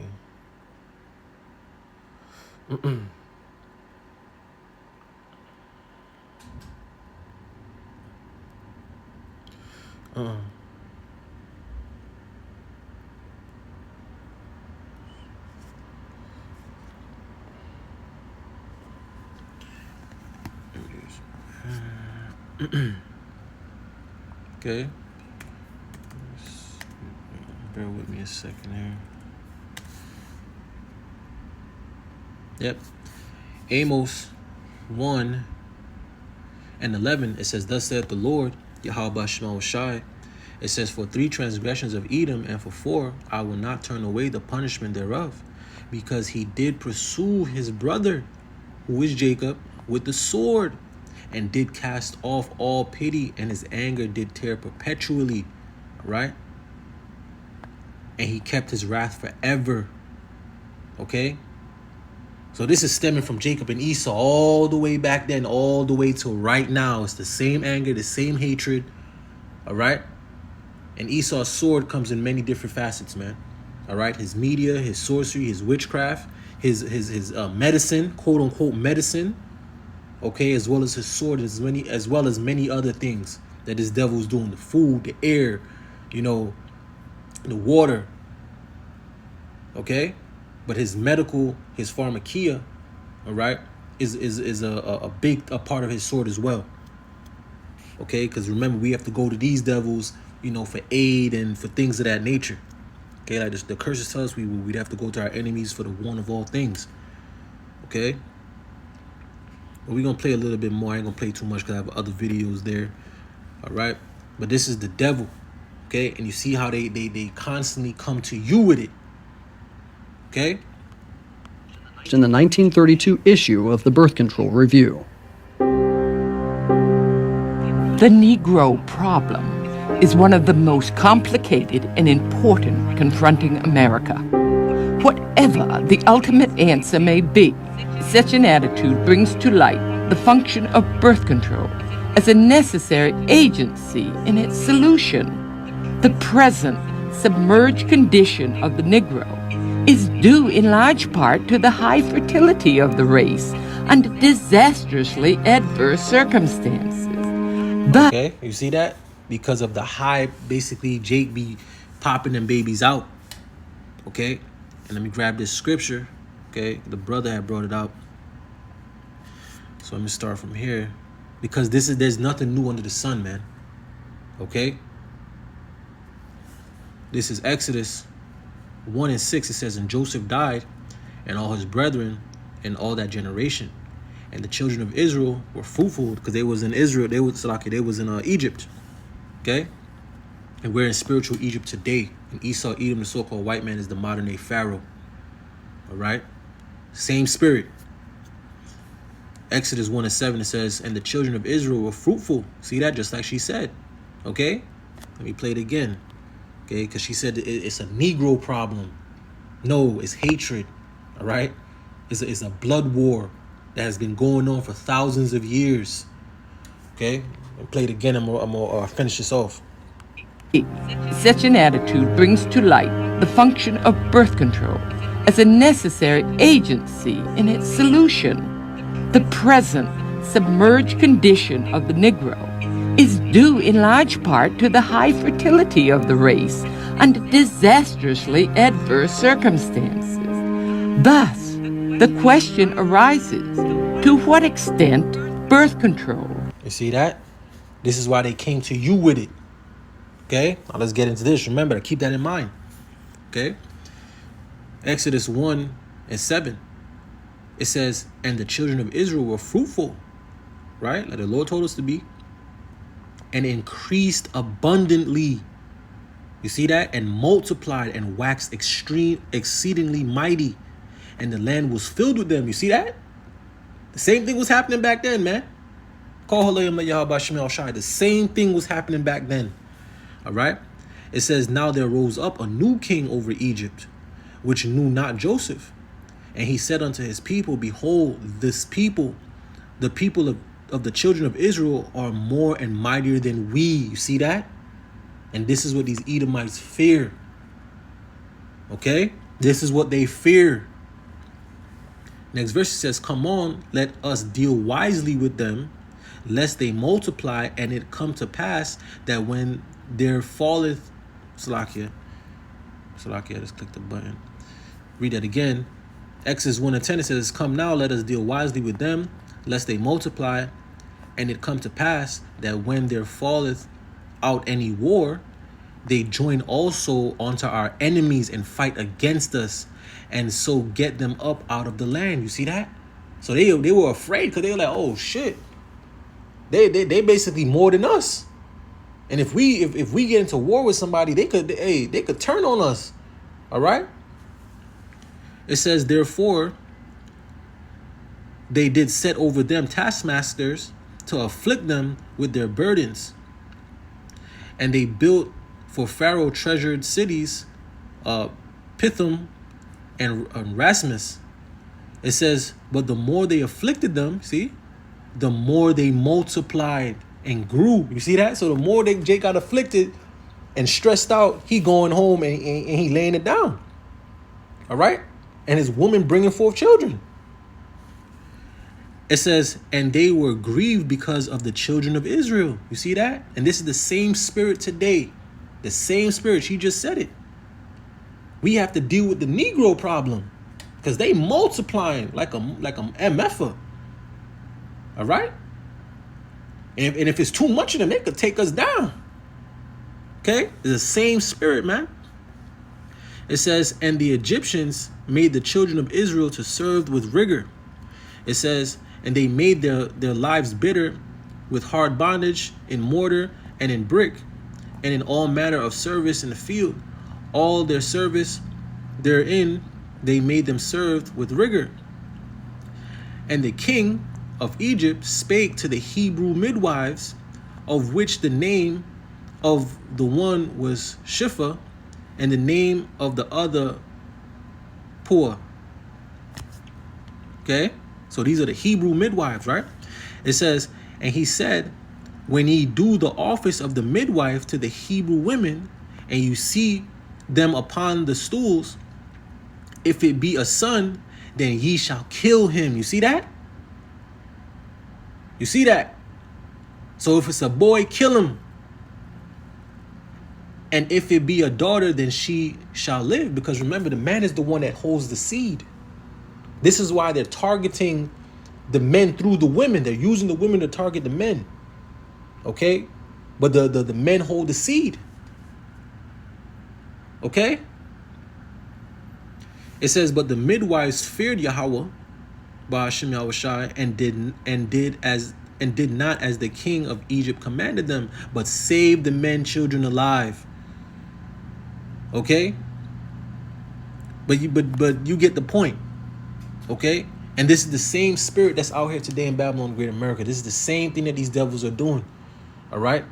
Okay. Bear with me a second here. Yep. Amos 1:11, it says, "Thus saith the Lord, Yahweh Shema Shai." It says, "For 3 transgressions of Edom, and for 4, I will not turn away the punishment thereof, because he did pursue his brother, who is Jacob, with the sword, and did cast off all pity, and his anger did tear perpetually." Right? And he kept his wrath forever. Okay? So this is stemming from Jacob and Esau all the way back then, all the way till right now. It's the same anger, the same hatred. All right? And Esau's sword comes in many different facets, man. All right? His media, his sorcery, his witchcraft, his medicine, quote unquote medicine. Okay? As well as his sword, as well as many other things that this devil's doing. The food, the air, the water. Okay? But his medical, his pharmakia, all right, is a big part of his sword as well. Okay, because remember, we have to go to these devils, for aid and for things of that nature. Okay, like the curses tell us we'd have to go to our enemies for the one of all things. Okay, but we're gonna play a little bit more. I ain't gonna play too much because I have other videos there. All right, but this is the devil. Okay, and you see how they constantly come to you with it. Okay. In the 1932 issue of the Birth Control Review. The Negro problem is one of the most complicated and important confronting America. Whatever the ultimate answer may be, such an attitude brings to light the function of birth control as a necessary agency in its solution. The present submerged condition of the Negro is due in large part to the high fertility of the race under disastrously adverse circumstances. But okay, you see that? Because of the high, basically, Jake be popping them babies out. Okay? And let me grab this scripture. Okay? The brother had brought it up. So let me start from here. Because there's nothing new under the sun, man. Okay? This is Exodus 1:6. It says, "And Joseph died, and all his brethren, and all that generation. And the children of Israel were fruitful," because they was in Israel. They was in Egypt. Okay? And we're in spiritual Egypt today. And Esau, Edom, the so-called white man, is the modern day Pharaoh. All right? Same spirit. Exodus 1:7, it says, "And the children of Israel were fruitful." See that? Just like she said. Okay? Let me play it again. Okay? Because she said it's a Negro problem. No, it's hatred. All right? It's a blood war that has been going on for thousands of years. Okay? I'll play it again. I'm gonna finish this off. Such an attitude brings to light the function of birth control as a necessary agency in its solution. The present submerged condition of the Negro is due in large part to the high fertility of the race under disastrously adverse circumstances. Thus, the question arises, to what extent birth control? You see that? This is why they came to you with it. Okay? Now let's get into this. Remember, keep that in mind. Okay? Exodus 1:7. It says, "And the children of Israel were fruitful," right? Like the Lord told us to be, "and increased abundantly." You see that? "And multiplied and waxed exceedingly mighty. And the land was filled with them." You see that? The same thing was happening back then, man. The same thing was happening back then. All right? It says, "Now there rose up a new king over Egypt, which knew not Joseph. And he said unto his people, Behold, this people, the people of the children of Israel, are more and mightier than we." You see that? And this is what these Edomites fear. Okay? This is what they fear. Next verse says, "Come on, let us deal wisely with them, lest they multiply, and it come to pass that when there falleth," Salakia, just click the button. Read that again. Exodus 1:10, it says, "Come now, let us deal wisely with them, lest they multiply, And it come to pass that when there falleth out any war, they join also unto our enemies and fight against us, and so get them up out of the land. You see that? So they were afraid because they were like, oh shit, they basically more than us. And if we get into war with somebody, they could turn on us. All right. It says, therefore, they did set over them taskmasters to afflict them with their burdens. And they built for Pharaoh treasured cities, Pithom and Rasmus. It says, but the more they afflicted them, see, the more they multiplied and grew. You see that? So the more Jake got afflicted and stressed out, he going home and he laying it down. All right? And his woman bringing forth children. It says, and they were grieved because of the children of Israel. You see that? And this is the same spirit today. The same spirit. She just said it. We have to deal with the Negro problem because they multiplying like a MFer. All right? And if it's too much of them, they could take us down. Okay? It's the same spirit, man. It says, and the Egyptians made the children of Israel to serve with rigor. It says, and they made their lives bitter with hard bondage in mortar and in brick and in all manner of service in the field. All their service therein they made them serve with rigor. And the king of Egypt spake to the Hebrew midwives, of which the name of the one was Shipha, and the name of the other Puah. Okay? So these are the Hebrew midwives, right? It says, and he said, when ye do the office of the midwife to the Hebrew women, and you see them upon the stools, if it be a son, then ye shall kill him. You see that? You see that? So if it's a boy, kill him. And if it be a daughter, then she shall live. Because remember, the man is the one that holds the seed. This is why they're targeting the men through the women. They're using the women to target the men. Okay? But the men hold the seed. Okay? It says, but the midwives feared Yahweh, Ba'ashem Yahushai, and did not as the king of Egypt commanded them, but saved the men children alive. Okay? But you get the point. Okay? And this is the same spirit that's out here today in Babylon, Great America. This is the same thing that these devils are doing. All right?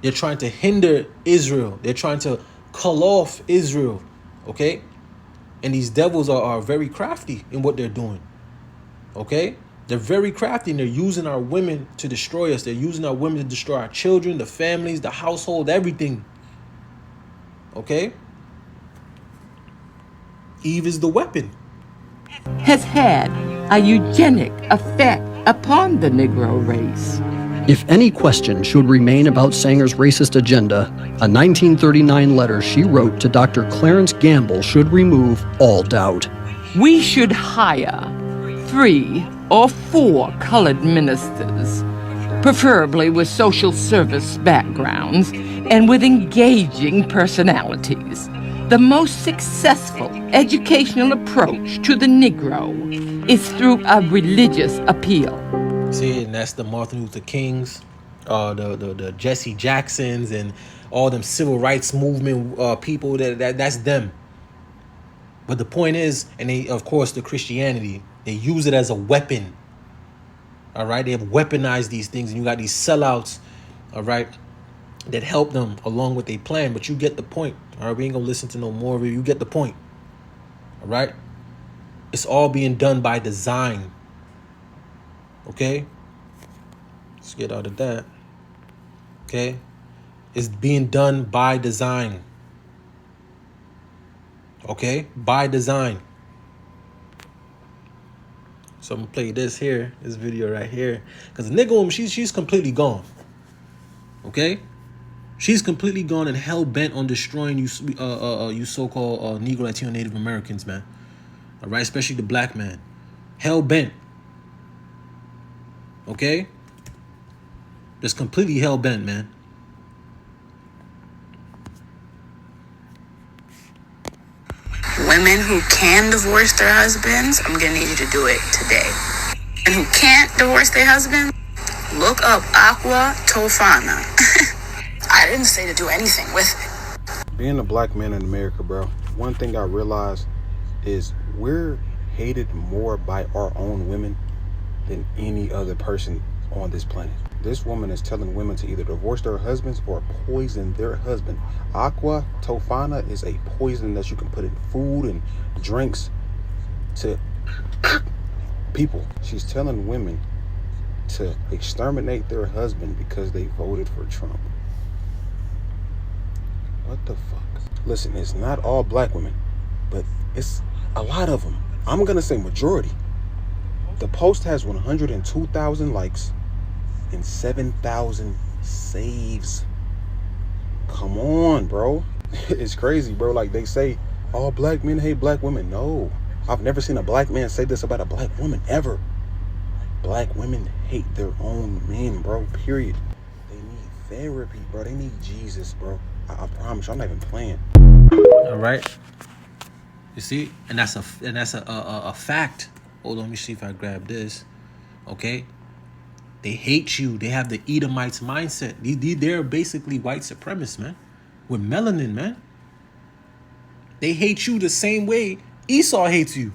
They're trying to hinder Israel. They're trying to cull off Israel. Okay? And these devils are very crafty in what they're doing. Okay? They're very crafty, and they're using our women to destroy us. They're using our women to destroy our children, the families, the household, everything. Okay? Eve is the weapon. Has had a eugenic effect upon the Negro race. If any question should remain about Sanger's racist agenda, a 1939 letter she wrote to Dr. Clarence Gamble should remove all doubt. We should hire 3 or 4 colored ministers, preferably with social service backgrounds and with engaging personalities. The most successful educational approach to the Negro is through a religious appeal. See, and that's the Martin Luther Kings, the Jesse Jacksons, and all them civil rights movement people. That's them. But the point is, and they, of course, the Christianity, they use it as a weapon. All right, they have weaponized these things, and you got these sellouts, all right, that help them along with their plan. But you get the point. All right, we ain't gonna listen to no more of it. You get the point. All right, it's all being done by design. Okay, let's get out of that. Okay, it's being done by design. Okay, by design. So I'm gonna play this video right here, because the nigga woman, she's completely gone. Okay, she's completely gone and hell bent on destroying you so-called Negro, Latino, Native Americans, man. All right, especially the black man, hell bent. Okay, Just completely hell bent, man. Women who can divorce their husbands, I'm gonna need you to do it today. And who can't divorce their husband, look up Aqua Tofana. I didn't say to do anything with it. Being a black man in America, bro, one thing I realized is we're hated more by our own women than any other person on this planet. This woman is telling women to either divorce their husbands or poison their husband. Aqua Tofana is a poison that you can put in food and drinks to people. She's telling women to exterminate their husband because they voted for Trump. What the fuck? Listen, it's not all black women, but it's a lot of them. I'm gonna say majority. The post has 102,000 likes and 7,000 saves. Come on, bro. It's crazy, bro. Like they say, all black men hate black women. No, I've never seen a black man say this about a black woman ever. Black women hate their own men, bro. Period. They need therapy, bro. They need Jesus, bro. I promise you, I'm not even playing. All right. You see, and that's a fact. Hold on, let me see if I grab this. Okay. They hate you. They have the Edomites mindset. They're basically white supremacists, man, with melanin, man. They hate you the same way Esau hates you.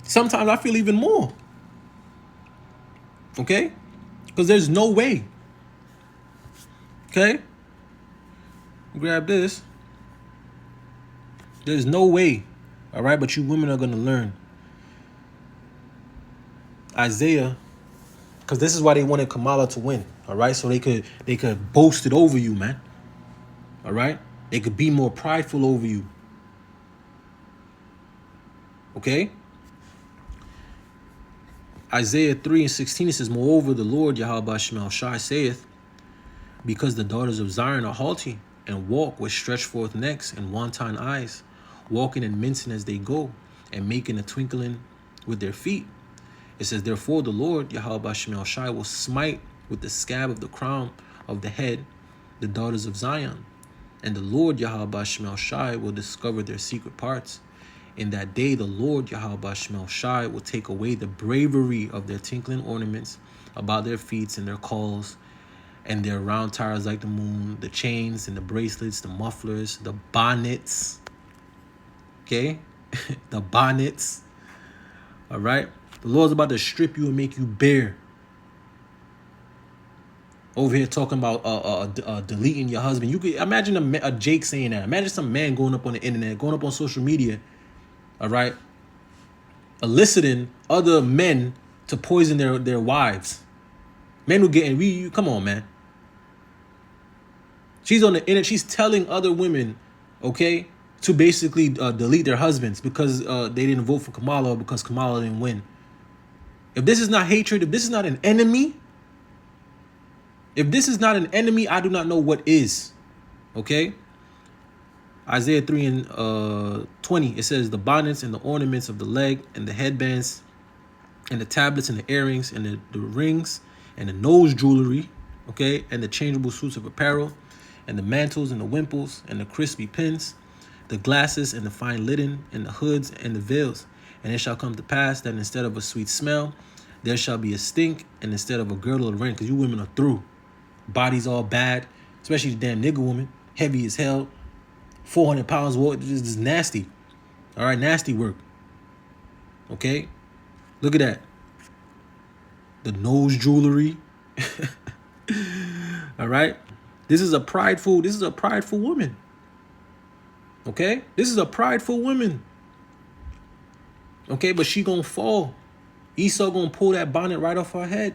Sometimes I feel even more. Okay? Because there's no way. Okay? Grab this. There's no way. All right? But you women are going to learn. Isaiah, because this is why they wanted Kamala to win. All right? So they could boast it over you, man. All right? They could be more prideful over you. Okay? Isaiah 3:16, it says, moreover, the Lord Yahweh Shemel Shai saith, because the daughters of Zion are haughty, and walk with stretched forth necks and wanton eyes, walking and mincing as they go, and making a twinkling with their feet. It says, therefore the Lord Yahweh Shemel Shai will smite with the scab of the crown of the head the daughters of Zion, and the Lord Yahweh Shemel Shai will discover their secret parts. In that day, the Lord Yahweh Shemel Shai will take away the bravery of their tinkling ornaments about their feet and their calls, and their round tires like the moon, the chains and the bracelets, the mufflers, the bonnets. Okay? The bonnets. All right? The Lord's about to strip you and make you bare. Over here talking about deleting your husband. You could imagine a Jake saying that. Imagine some man going up on the internet, going up on social media, all right, eliciting other men to poison their wives. Men who getting come on, man. She's on the internet. She's telling other women, okay, to basically delete their husbands because they didn't vote for Kamala, because Kamala didn't win. If this is not hatred, if this is not an enemy, I do not know what is. Okay? Isaiah 3:20, it says, the bonnets and the ornaments of the leg and the headbands and the tablets and the earrings and the rings and the nose jewelry, okay, and the changeable suits of apparel and the mantles and the wimples and the crispy pins, the glasses and the fine linen and the hoods and the veils. And it shall come to pass that instead of a sweet smell, there shall be a stink, and instead of a girdle of rent, because you women are through. Bodies all bad, especially the damn nigga woman, heavy as hell, 400 pounds, just nasty. All right, nasty work. Okay, look at that. The nose jewelry. All right, this is a prideful woman. Okay, this is a prideful woman. Okay, but she gonna fall. Esau gonna pull that bonnet right off her head,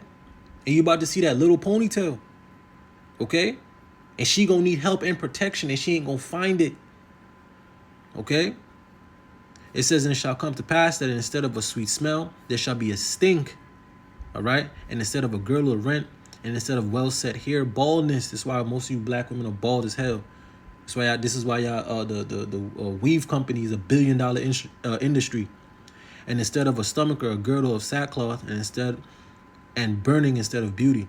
and you about to see that little ponytail. Okay, and she gonna need help and protection, and she ain't gonna find it. Okay, it says, and it shall come to pass that instead of a sweet smell, there shall be a stink. All right, and instead of a girdle of rent, and instead of well set hair, baldness. That's why most of you black women are bald as hell. This is why y'all the weave company is $1 billion industry. And instead of a stomach or a girdle of sackcloth, and burning instead of beauty.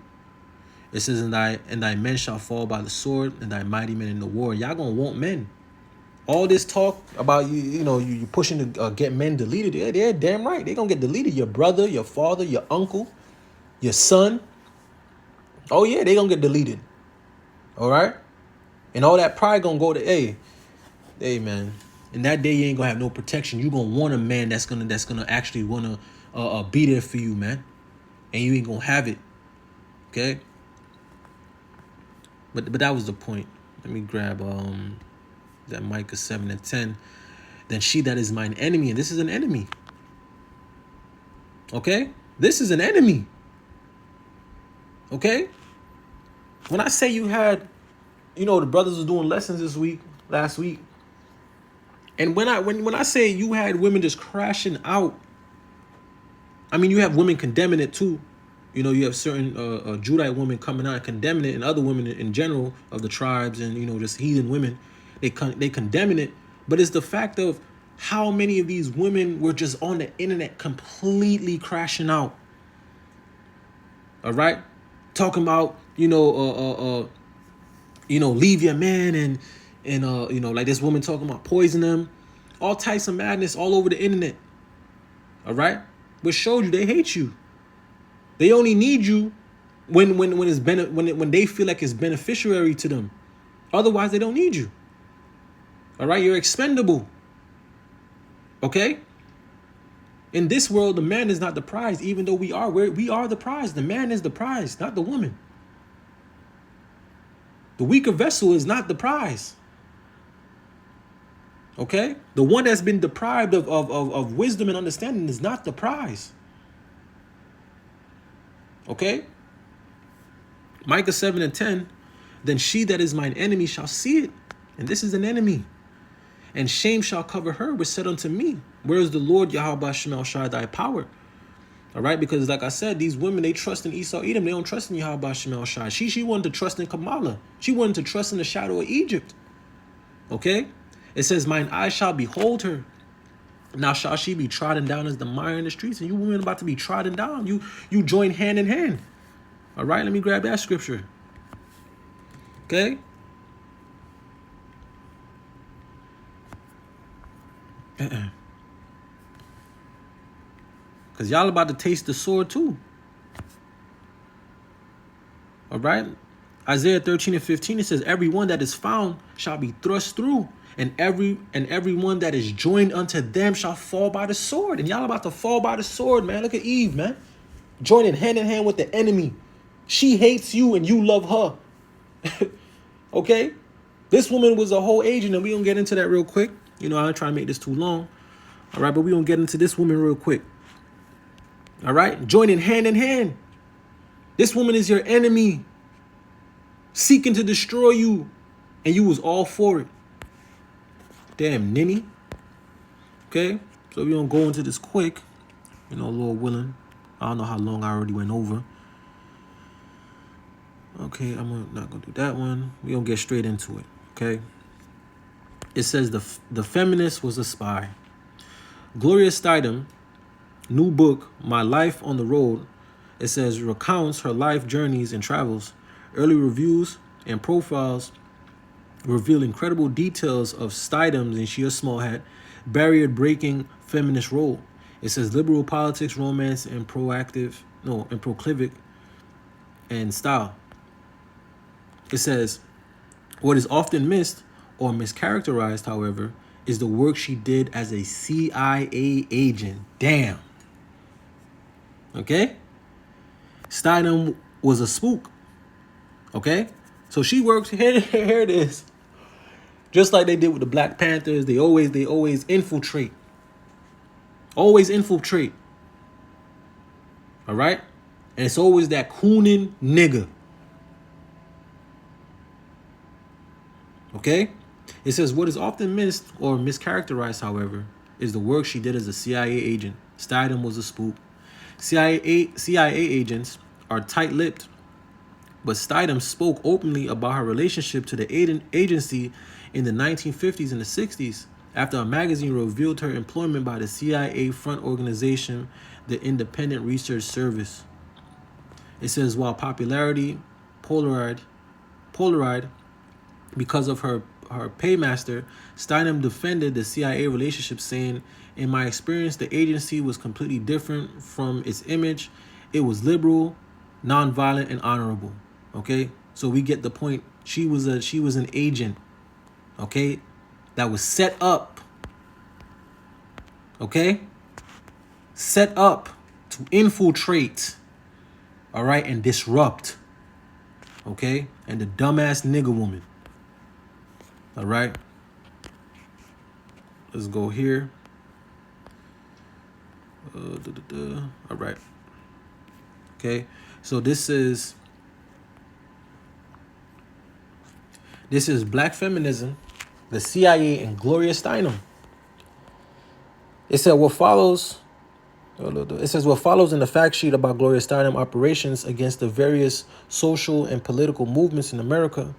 It says, and thy men shall fall by the sword, and thy mighty men in the war. Y'all gonna want men. All this talk about you pushing to get men deleted. They're damn right. They're gonna get deleted. Your brother, your father, your uncle, your son. Oh yeah, they gonna get deleted. All right, and all that pride gonna go to hey man. And that day you ain't gonna have no protection. You gonna want a man that's gonna actually wanna be there for you, man. And you ain't gonna have it. Okay. But that was the point. Let me grab that Micah 7:10. Then she that is mine enemy, and this is an enemy. Okay? This is an enemy. Okay? When I say you had, the brothers was doing lessons last week. And when I say you had women just crashing out, I mean you have women condemning it too. You have certain Judite women coming out and condemning it, and other women in general of the tribes and just heathen women, they condemning it. But it's the fact of how many of these women were just on the internet completely crashing out. All right, talking about leave your man and like this woman talking about poison them, all types of madness all over the internet. All right, which showed you they hate you. They only need you when they feel like it's beneficiary to them. Otherwise, they don't need you. All right, you're expendable. Okay. In this world, the man is not the prize, even though we are the prize. The man is the prize, not the woman. The weaker vessel is not the prize. Okay, the one that's been deprived of wisdom and understanding is not the prize. Okay. Micah 7:10. Then she that is mine enemy shall see it. And this is an enemy. And shame shall cover her, which said unto me, where is the Lord Yahweh Shemel Shai thy power? All right, because like I said, these women, they trust in Esau Edom. They don't trust in Yahweh Shemel Shai. She wanted to trust in Kamala. She wanted to trust in the shadow of Egypt. Okay. It says, mine eyes shall behold her. Now shall she be trodden down as the mire in the streets. And you women about to be trodden down. You join hand in hand. All right, let me grab that scripture. Okay. Because y'all about to taste the sword too. All right. Isaiah 13:15, it says, everyone that is found shall be thrust through, and everyone that is joined unto them shall fall by the sword. And y'all about to fall by the sword, man. Look at Eve, man. Joining hand in hand with the enemy. She hates you and you love her. Okay? This woman was a whole agent, and we gonna get into that real quick. I ain't trying to make this too long. All right, but we gonna get into this woman real quick. All right? Joining hand in hand. This woman is your enemy, seeking to destroy you, and you was all for it. Damn ninny. Okay, so we're gonna go into this quick, Lord willing. I don't know how long I already went over. Okay, I'm not gonna do that one. We're gonna get straight into it. Okay. It says the feminist was a spy. Gloria Steinem, new book, My Life on the Road, it says recounts her life journeys and travels. Early reviews and profiles reveal incredible details of Steinem's, and she a small hat, barrier-breaking feminist role. It says liberal politics, romance, and proclivic and style. It says, what is often missed or mischaracterized, however, is the work she did as a CIA agent. Damn. Okay? Steinem was a spook. Okay? So she works, here it is. Just like they did with the Black Panthers, they always infiltrate. Always infiltrate. All right? And it's always that cooning nigga. Okay? It says, what is often missed or mischaracterized, however, is the work she did as a CIA agent. Steinem was a spook. CIA agents are tight-lipped, but Steinem spoke openly about her relationship to the agency in the 1950s and the 60s after a magazine revealed her employment by the CIA front organization, the Independent Research Service. It says, while popularity Polaroid, because of her paymaster, Steinem defended the CIA relationship, saying, "In my experience, the agency was completely different from its image. It was liberal, nonviolent, and honorable." Okay, so we get the point. She was an agent, okay, that was set up, okay, set up to infiltrate, all right, and disrupt, okay, and the dumbass nigger woman. All right. Let's go here. All right. Okay. So this is Black Feminism, the CIA, and Gloria Steinem. It said what follows. It says what follows in the fact sheet about Gloria Steinem operations against the various social and political movements in America.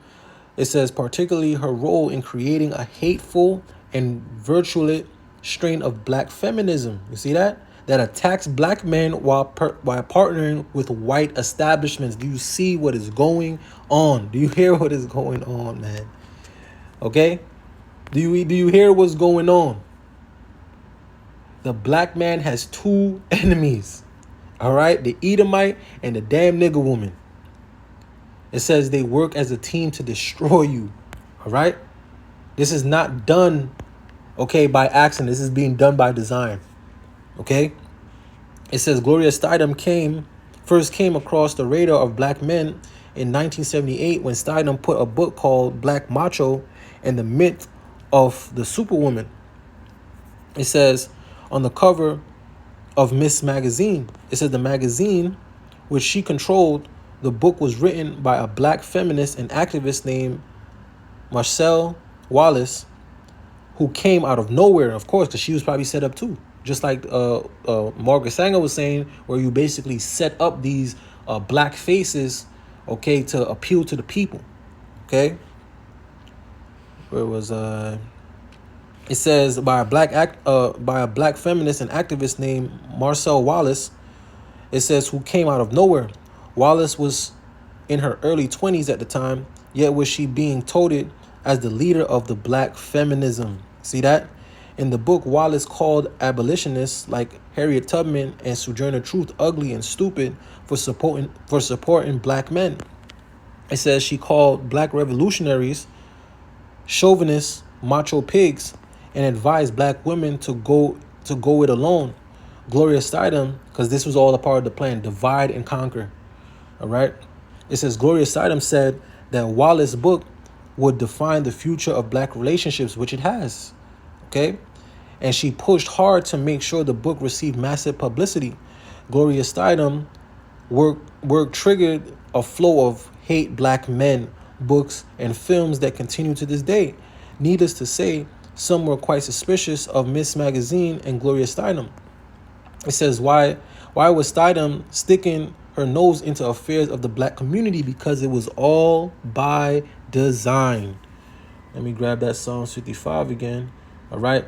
It says particularly her role in creating a hateful and virulent strain of black feminism. You see that? That attacks black men while partnering with white establishments. Do you see what is going on? Do you hear what is going on, man? Okay? Do you hear what's going on? The black man has two enemies. All right? The Edomite and the damn nigger woman. It says they work as a team to destroy you. All right? This is not done, okay, by accident. This is being done by design. Okay? It says Gloria Steinem first came across the radar of black men in 1978 when Steinem put a book called Black Macho and the Myth of the Superwoman. It says on the cover of Miss Magazine, it says the magazine, which she controlled, the book was written by a black feminist and activist named Marcel Wallace, who came out of nowhere, of course, because she was probably set up too. Just like Margaret Sanger was saying, where you basically set up these black faces, okay, to appeal to the people, okay? Where was it says by a black feminist and activist named Marcel Wallace. It says who came out of nowhere. Wallace was in her early 20s at the time, yet was she being touted as the leader of the black feminism. See that? In the book, Wallace called abolitionists like Harriet Tubman and Sojourner Truth ugly and stupid for supporting black men. It says she called black revolutionaries chauvinists, macho pigs, and advised black women to go it alone. Gloria Steinem, because this was all a part of the plan, divide and conquer. All right. It says Gloria Steinem said that Wallace's book would define the future of black relationships, which it has. Okay. And she pushed hard to make sure the book received massive publicity. Gloria Steinem work triggered a flow of hate black men, books, and films that continue to this day. Needless to say, some were quite suspicious of Miss Magazine and Gloria Steinem. It says why was Steinem sticking her nose into affairs of the black community? Because it was all by design. Let me grab that Psalm 55 again. All right.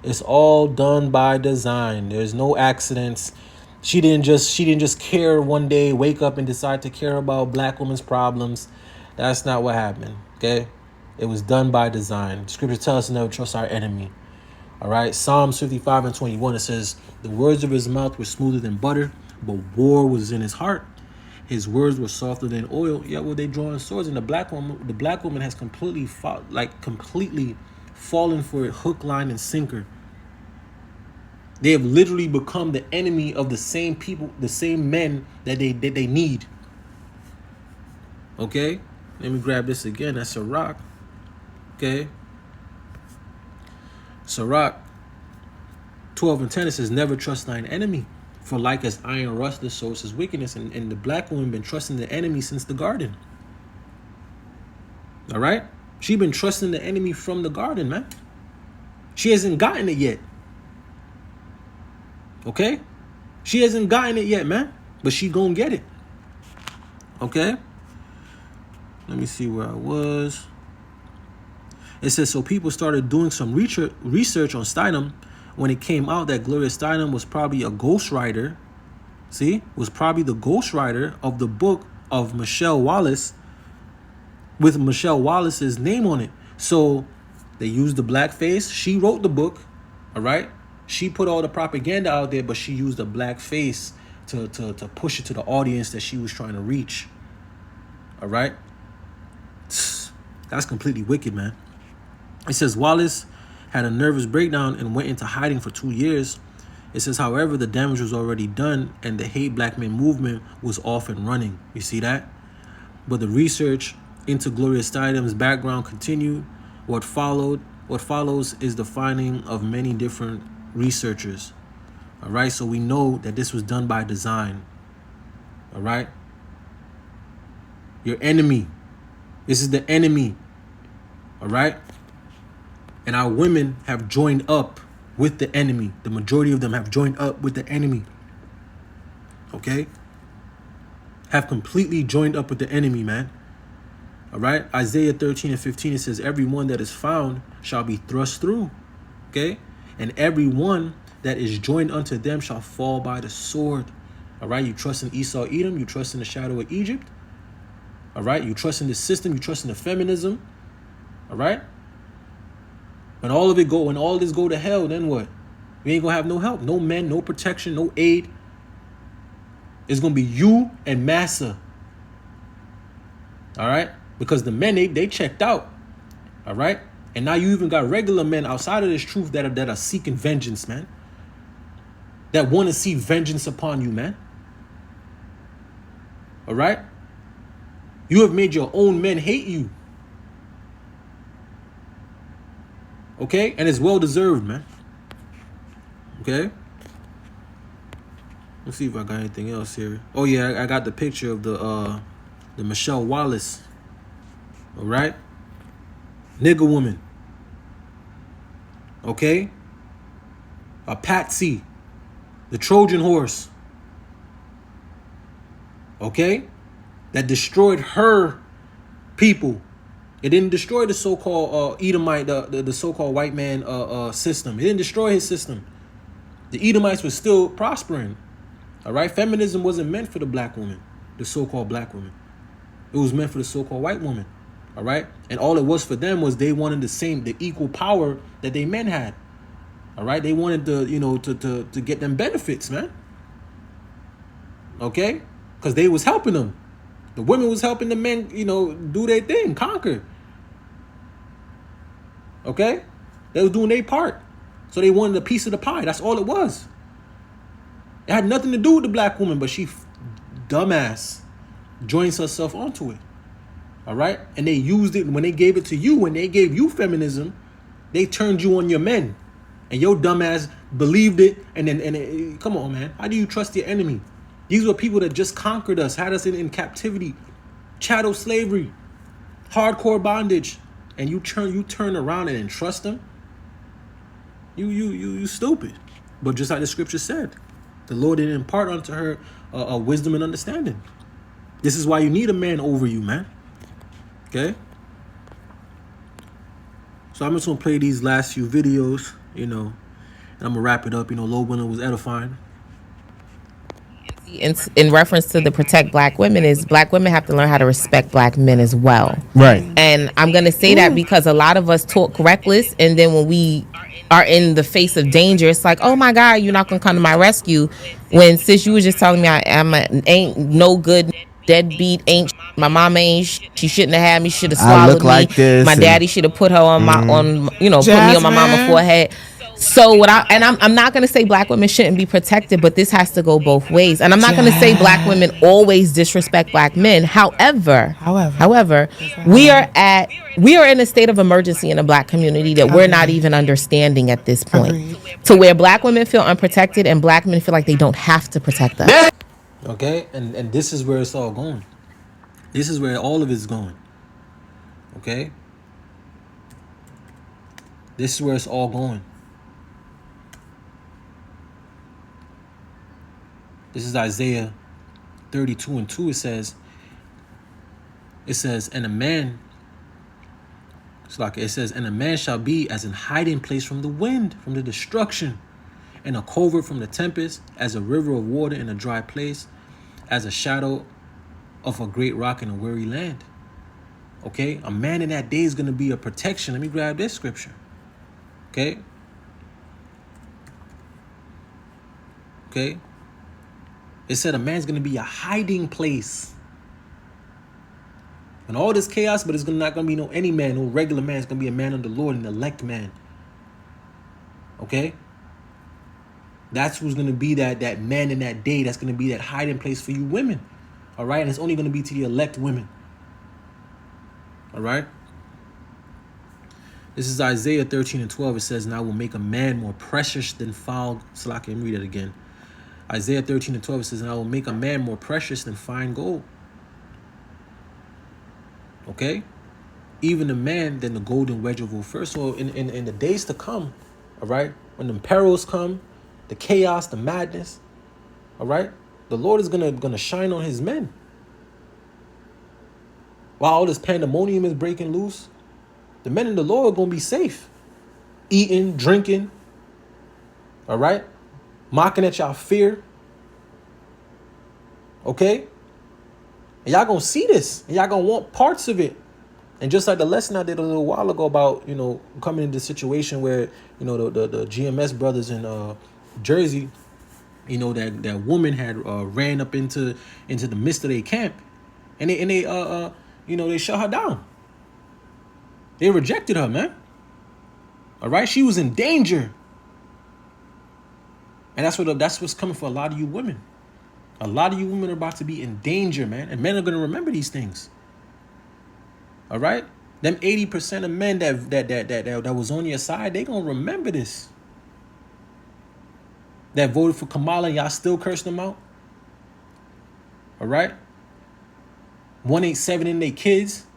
It's all done by design. There's no accidents. She didn't just care one day, wake up and decide to care about black women's problems. That's not what happened. Okay. It was done by design. Scripture tells us to never trust our enemy. All right. Psalms 55 and 21. It says, the words of his mouth were smoother than butter, but war was in his heart. His words were softer than oil. Yet were they drawing swords. And the black woman has completely fallen for it, hook, line, and sinker. They have literally become the enemy of the same people, the same men that they need. Okay. Let me grab this again. That's Sirach. Okay. Sirach 12 and 10, it says, never trust thine enemy, for like as iron rusteth, so is his wickedness. And the black woman been trusting the enemy since the garden. All right? She been trusting the enemy from the garden, man. She hasn't gotten it yet. Okay? She hasn't gotten it yet, man. But she gonna get it. Okay? Let me see where I was. It says, so people started doing some research on Steinem when it came out that Gloria Steinem was probably a ghostwriter. See? Was probably the ghostwriter of the book of Michelle Wallace with Michelle Wallace's name on it. So they used the blackface. She wrote the book, all right? She put all the propaganda out there, but she used the blackface to push it to the audience that she was trying to reach, all right? That's completely wicked, man. It says Wallace had a nervous breakdown and went into hiding for 2 years. It says, however, the damage was already done and the Hate Black Men movement was off and running. You see that? But the research into Gloria Steidem's background continued. What follows is the finding of many different researchers. All right, so we know that this was done by design. All right? Your enemy. This is the enemy. All right? And our women have joined up with the enemy. The majority of them have joined up with the enemy. Okay? Have completely joined up with the enemy, man. All right? Isaiah 13 and 15, it says, everyone that is found shall be thrust through. Okay? And everyone that is joined unto them shall fall by the sword. All right? You trust in Esau, Edom. You trust in the shadow of Egypt. All right? You trust in the system. You trust in the feminism. All right? When all this go to hell, then what? We ain't gonna have no help, no men, no protection, no aid. It's gonna be you and Massa. All right? Because the men, they checked out. All right? And now you even got regular men outside of this truth that are seeking vengeance, man. That want to see vengeance upon you, man. All right? You have made your own men hate you. Okay? And it's well deserved, man. Okay? Let's see if I got anything else here. Oh yeah, I got the picture of the Michelle Wallace. All right? Nigger woman. Okay? A patsy. The Trojan horse. Okay? That destroyed her people. It didn't destroy the so-called Edomite, the so-called white man system. It didn't destroy his system. The Edomites were still prospering. All right? Feminism wasn't meant for the black woman, the so-called black woman. It was meant for the so-called white woman. All right? And all it was for them was they wanted the equal power that they men had. All right? They wanted to get them benefits, man. Okay? Because they was helping them. The women was helping the men, do their thing, conquer. Okay? They was doing their part. So they wanted a piece of the pie. That's all it was. It had nothing to do with the black woman, but she, dumbass, joins herself onto it. All right? And they used it when they gave it to you, when they gave you feminism, they turned you on your men. And your dumbass believed it. And come on, man. How do you trust your enemy? These were people that just conquered us, had us in captivity, chattel slavery, hardcore bondage, and you turn around and entrust them. You stupid. But just like the scripture said, the Lord didn't impart unto her a wisdom and understanding. This is why you need a man over you, man. Okay. So I'm just gonna play these last few videos, and I'm gonna wrap it up. Low winner was edifying. In reference to the protect black women is black women have to learn how to respect black men as well. Right. And I'm going to say that because a lot of us talk reckless, and then when we are in the face of danger, it's like, oh my God, you're not going to come to my rescue. When sis, you was just telling me ain't no good deadbeat, ain't my mama ain't she shouldn't have had me, should have swallowed me. Like this, my daddy should have put her on put me on my mama's forehead. So I'm not going to say black women shouldn't be protected, but this has to go both ways. And I'm not going to say black women always disrespect black men. However, we are in a state of emergency in the black community that we're not even understanding at this point. To where black women feel unprotected and black men feel like they don't have to protect us. Okay? And this is where it's all going. This is where all of it's going. Okay? This is where it's all going. This is Isaiah 32 and 2. It says, and a man shall be as an hiding place from the wind, from the destruction, and a covert from the tempest, as a river of water in a dry place, as a shadow of a great rock in a weary land. Okay? A man in that day is going to be a protection. Let me grab this scripture. Okay? Okay? It said a man's going to be a hiding place. And all this chaos, but it's not going to be no any man, no regular man. It's going to be a man of the Lord, an elect man. Okay? That's who's going to be that man in that day. That's going to be that hiding place for you women. All right? And it's only going to be to the elect women. All right? This is Isaiah 13:12. It says, and I will make a man more precious than foul. So I can read it again. Isaiah 13:12. It says, and I will make a man more precious than fine gold. Okay? Even a man than the golden wedge of Ophir. So in the days to come, all right, when the perils come, the chaos, the madness, all right, the Lord is gonna shine on his men. While all this pandemonium is breaking loose, the men in the Lord are gonna be safe. Eating, drinking, all right, mocking at y'all fear. Okay? And y'all gonna see this, and y'all gonna want parts of it. And just like the lesson I did a little while ago about, coming into the situation where, the GMS brothers in Jersey, that woman had ran up into the midst of their camp, and they shut her down. They rejected her, man. All right, she was in danger, and that's what's coming for a lot of you women. A lot of you women are about to be in danger, man, and men are gonna remember these things. All right, them 80% of men that was on your side, they gonna remember this. That voted for Kamala, y'all still curse them out. All right, 187 in their kids,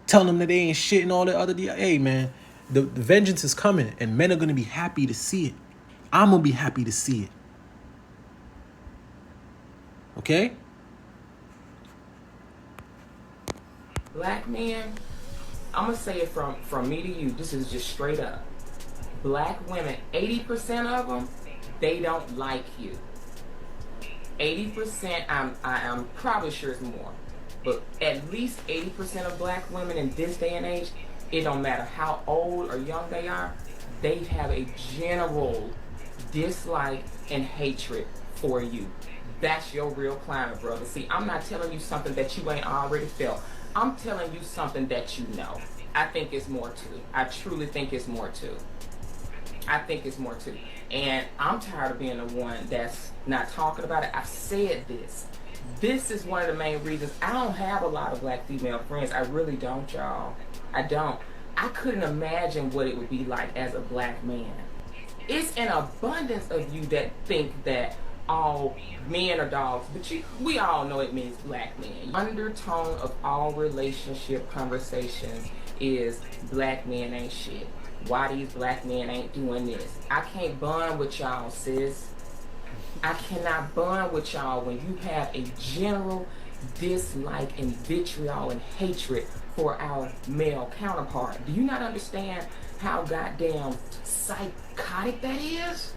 telling them that they ain't shit and all that other. Hey, man, the vengeance is coming, and men are gonna be happy to see it. I'm gonna be happy to see it. Okay. Black men, I'm going to say it from me to you. This is just straight up. Black women, 80% of them, they don't like you. 80%, I am probably sure it's more. But at least 80% of black women in this day and age, it don't matter how old or young they are, they have a general dislike and hatred for you. That's your real climate, brother. See, I'm not telling you something that you ain't already felt. I'm telling you something that you know. I think it's more to it. I truly think it's more to it. I think it's more to it. And I'm tired of being the one that's not talking about it. I've said this. This is one of the main reasons I don't have a lot of black female friends. I really don't, y'all. I don't. I couldn't imagine what it would be like as a black man. It's an abundance of you that think that all men are dogs, but we all know it means black men. Undertone of all relationship conversations is black men ain't shit. Why these black men ain't doing this? I can't bond with y'all, sis. I cannot bond with y'all when you have a general dislike and vitriol and hatred for our male counterpart. Do you not understand how goddamn psychotic that is?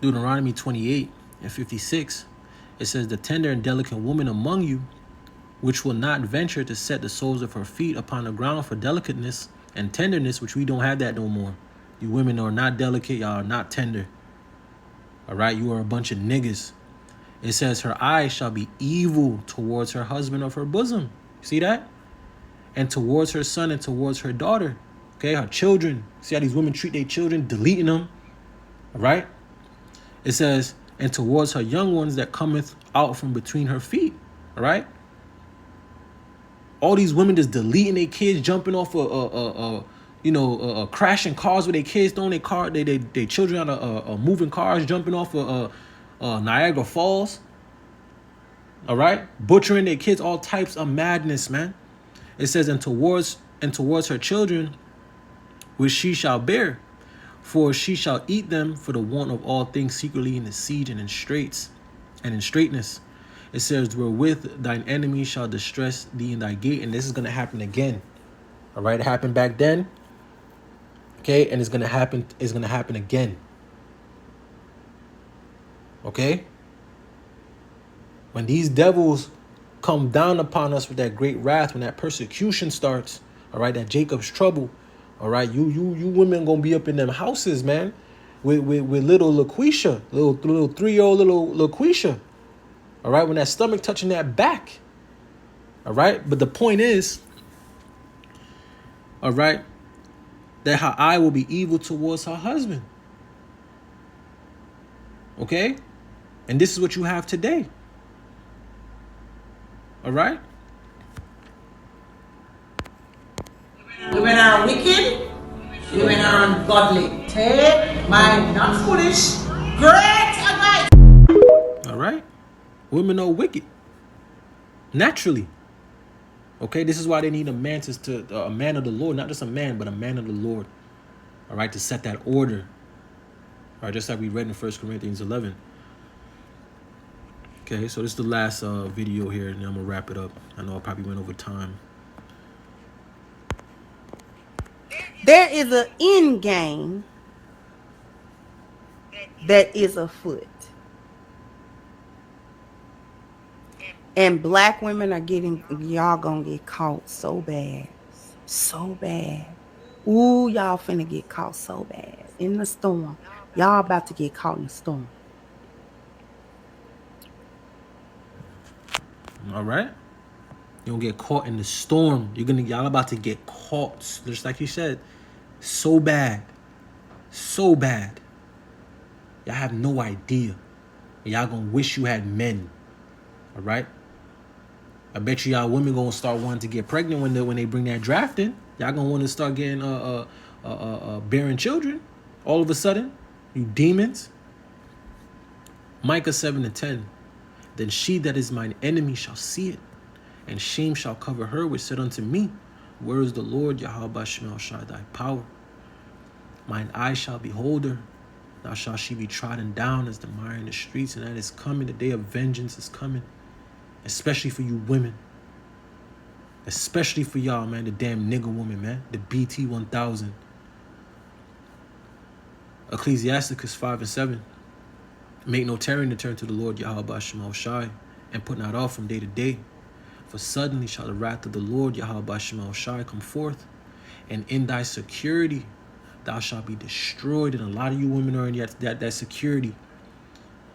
Deuteronomy 28:56, it says, the tender and delicate woman among you, which will not venture to set the soles of her feet upon the ground for delicateness and tenderness, which we don't have that no more. You women are not delicate, y'all are not tender. All right, you are a bunch of niggas. It says, her eyes shall be evil towards her husband of her bosom. See that? And towards her son and towards her daughter. Okay, her children. See how these women treat their children, deleting them. All right? It says, and towards her young ones that cometh out from between her feet. All right? All these women just deleting their kids, jumping off crashing cars with their kids, throwing their children out of moving cars, jumping off Niagara Falls. All right? Butchering their kids, all types of madness, man. It says, and towards her children, which she shall bear. For she shall eat them for the want of all things secretly in the siege and in straits and in straitness. It says, wherewith thine enemy shall distress thee in thy gate. And this is going to happen again. All right. It happened back then. Okay. And it's going to happen again. Okay. When these devils come down upon us with that great wrath, when that persecution starts, all right, that Jacob's trouble, all right, you women gonna be up in them houses, man, with little LaQuisha, little 3-year-old little LaQuisha, all right, when that stomach touching that back, all right. But the point is, all right, that her eye will be evil towards her husband. Okay, and this is what you have today. All right. Women are wicked. Women are ungodly. Take my not foolish, great advice. All right. Women are wicked. Naturally. Okay. This is why they need a man a man of the Lord, not just a man, but a man of the Lord. All right, to set that order. All right, just like we read in 1 Corinthians 11. Okay, so this is the last video here, and then I'm gonna wrap it up. I know I probably went over time. There is an end game that is afoot. And black women are y'all gonna get caught so bad. So bad. Ooh, y'all finna get caught so bad. In the storm. Y'all about to get caught in the storm. All right. You're gonna get caught in the storm. Y'all about to get caught, just like you said, so bad. So bad. Y'all have no idea. Y'all gonna wish you had men. All right. I bet y'all women gonna start wanting to get pregnant when they bring that draft in. Y'all gonna want to start getting bearing children. All of a sudden, you demons. Micah 7:10. Then she that is mine enemy shall see it, and shame shall cover her which said unto me, where is the Lord Yahweh Shemel Shai thy power? Mine eye shall behold her. Now shall she be trodden down as the mire in the streets, and that is coming. The day of vengeance is coming. Especially for you women. Especially for y'all, man. The damn nigger woman, man. The BT 1000. Ecclesiasticus 5:7. Make no tarrying to turn to the Lord Yahweh Shemel Shai, and put not off from day to day. For suddenly shall the wrath of the Lord Yahweh Shemel Shai come forth, and in thy security thou shalt be destroyed. And a lot of you women are in that security.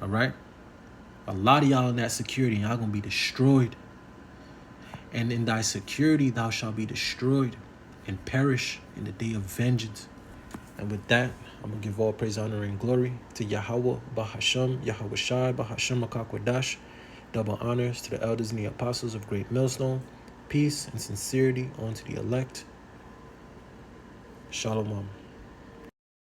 All right? A lot of y'all in that security, and y'all gonna be destroyed. And in thy security thou shalt be destroyed and perish in the day of vengeance. And with that, I'm going to give all praise, honor, and glory to Yahweh, Bahasham, Yahweh Shai, Bahasham Akakwadash. Double honors to the elders and the apostles of Great Millstone. Peace and sincerity unto the elect. Shalom.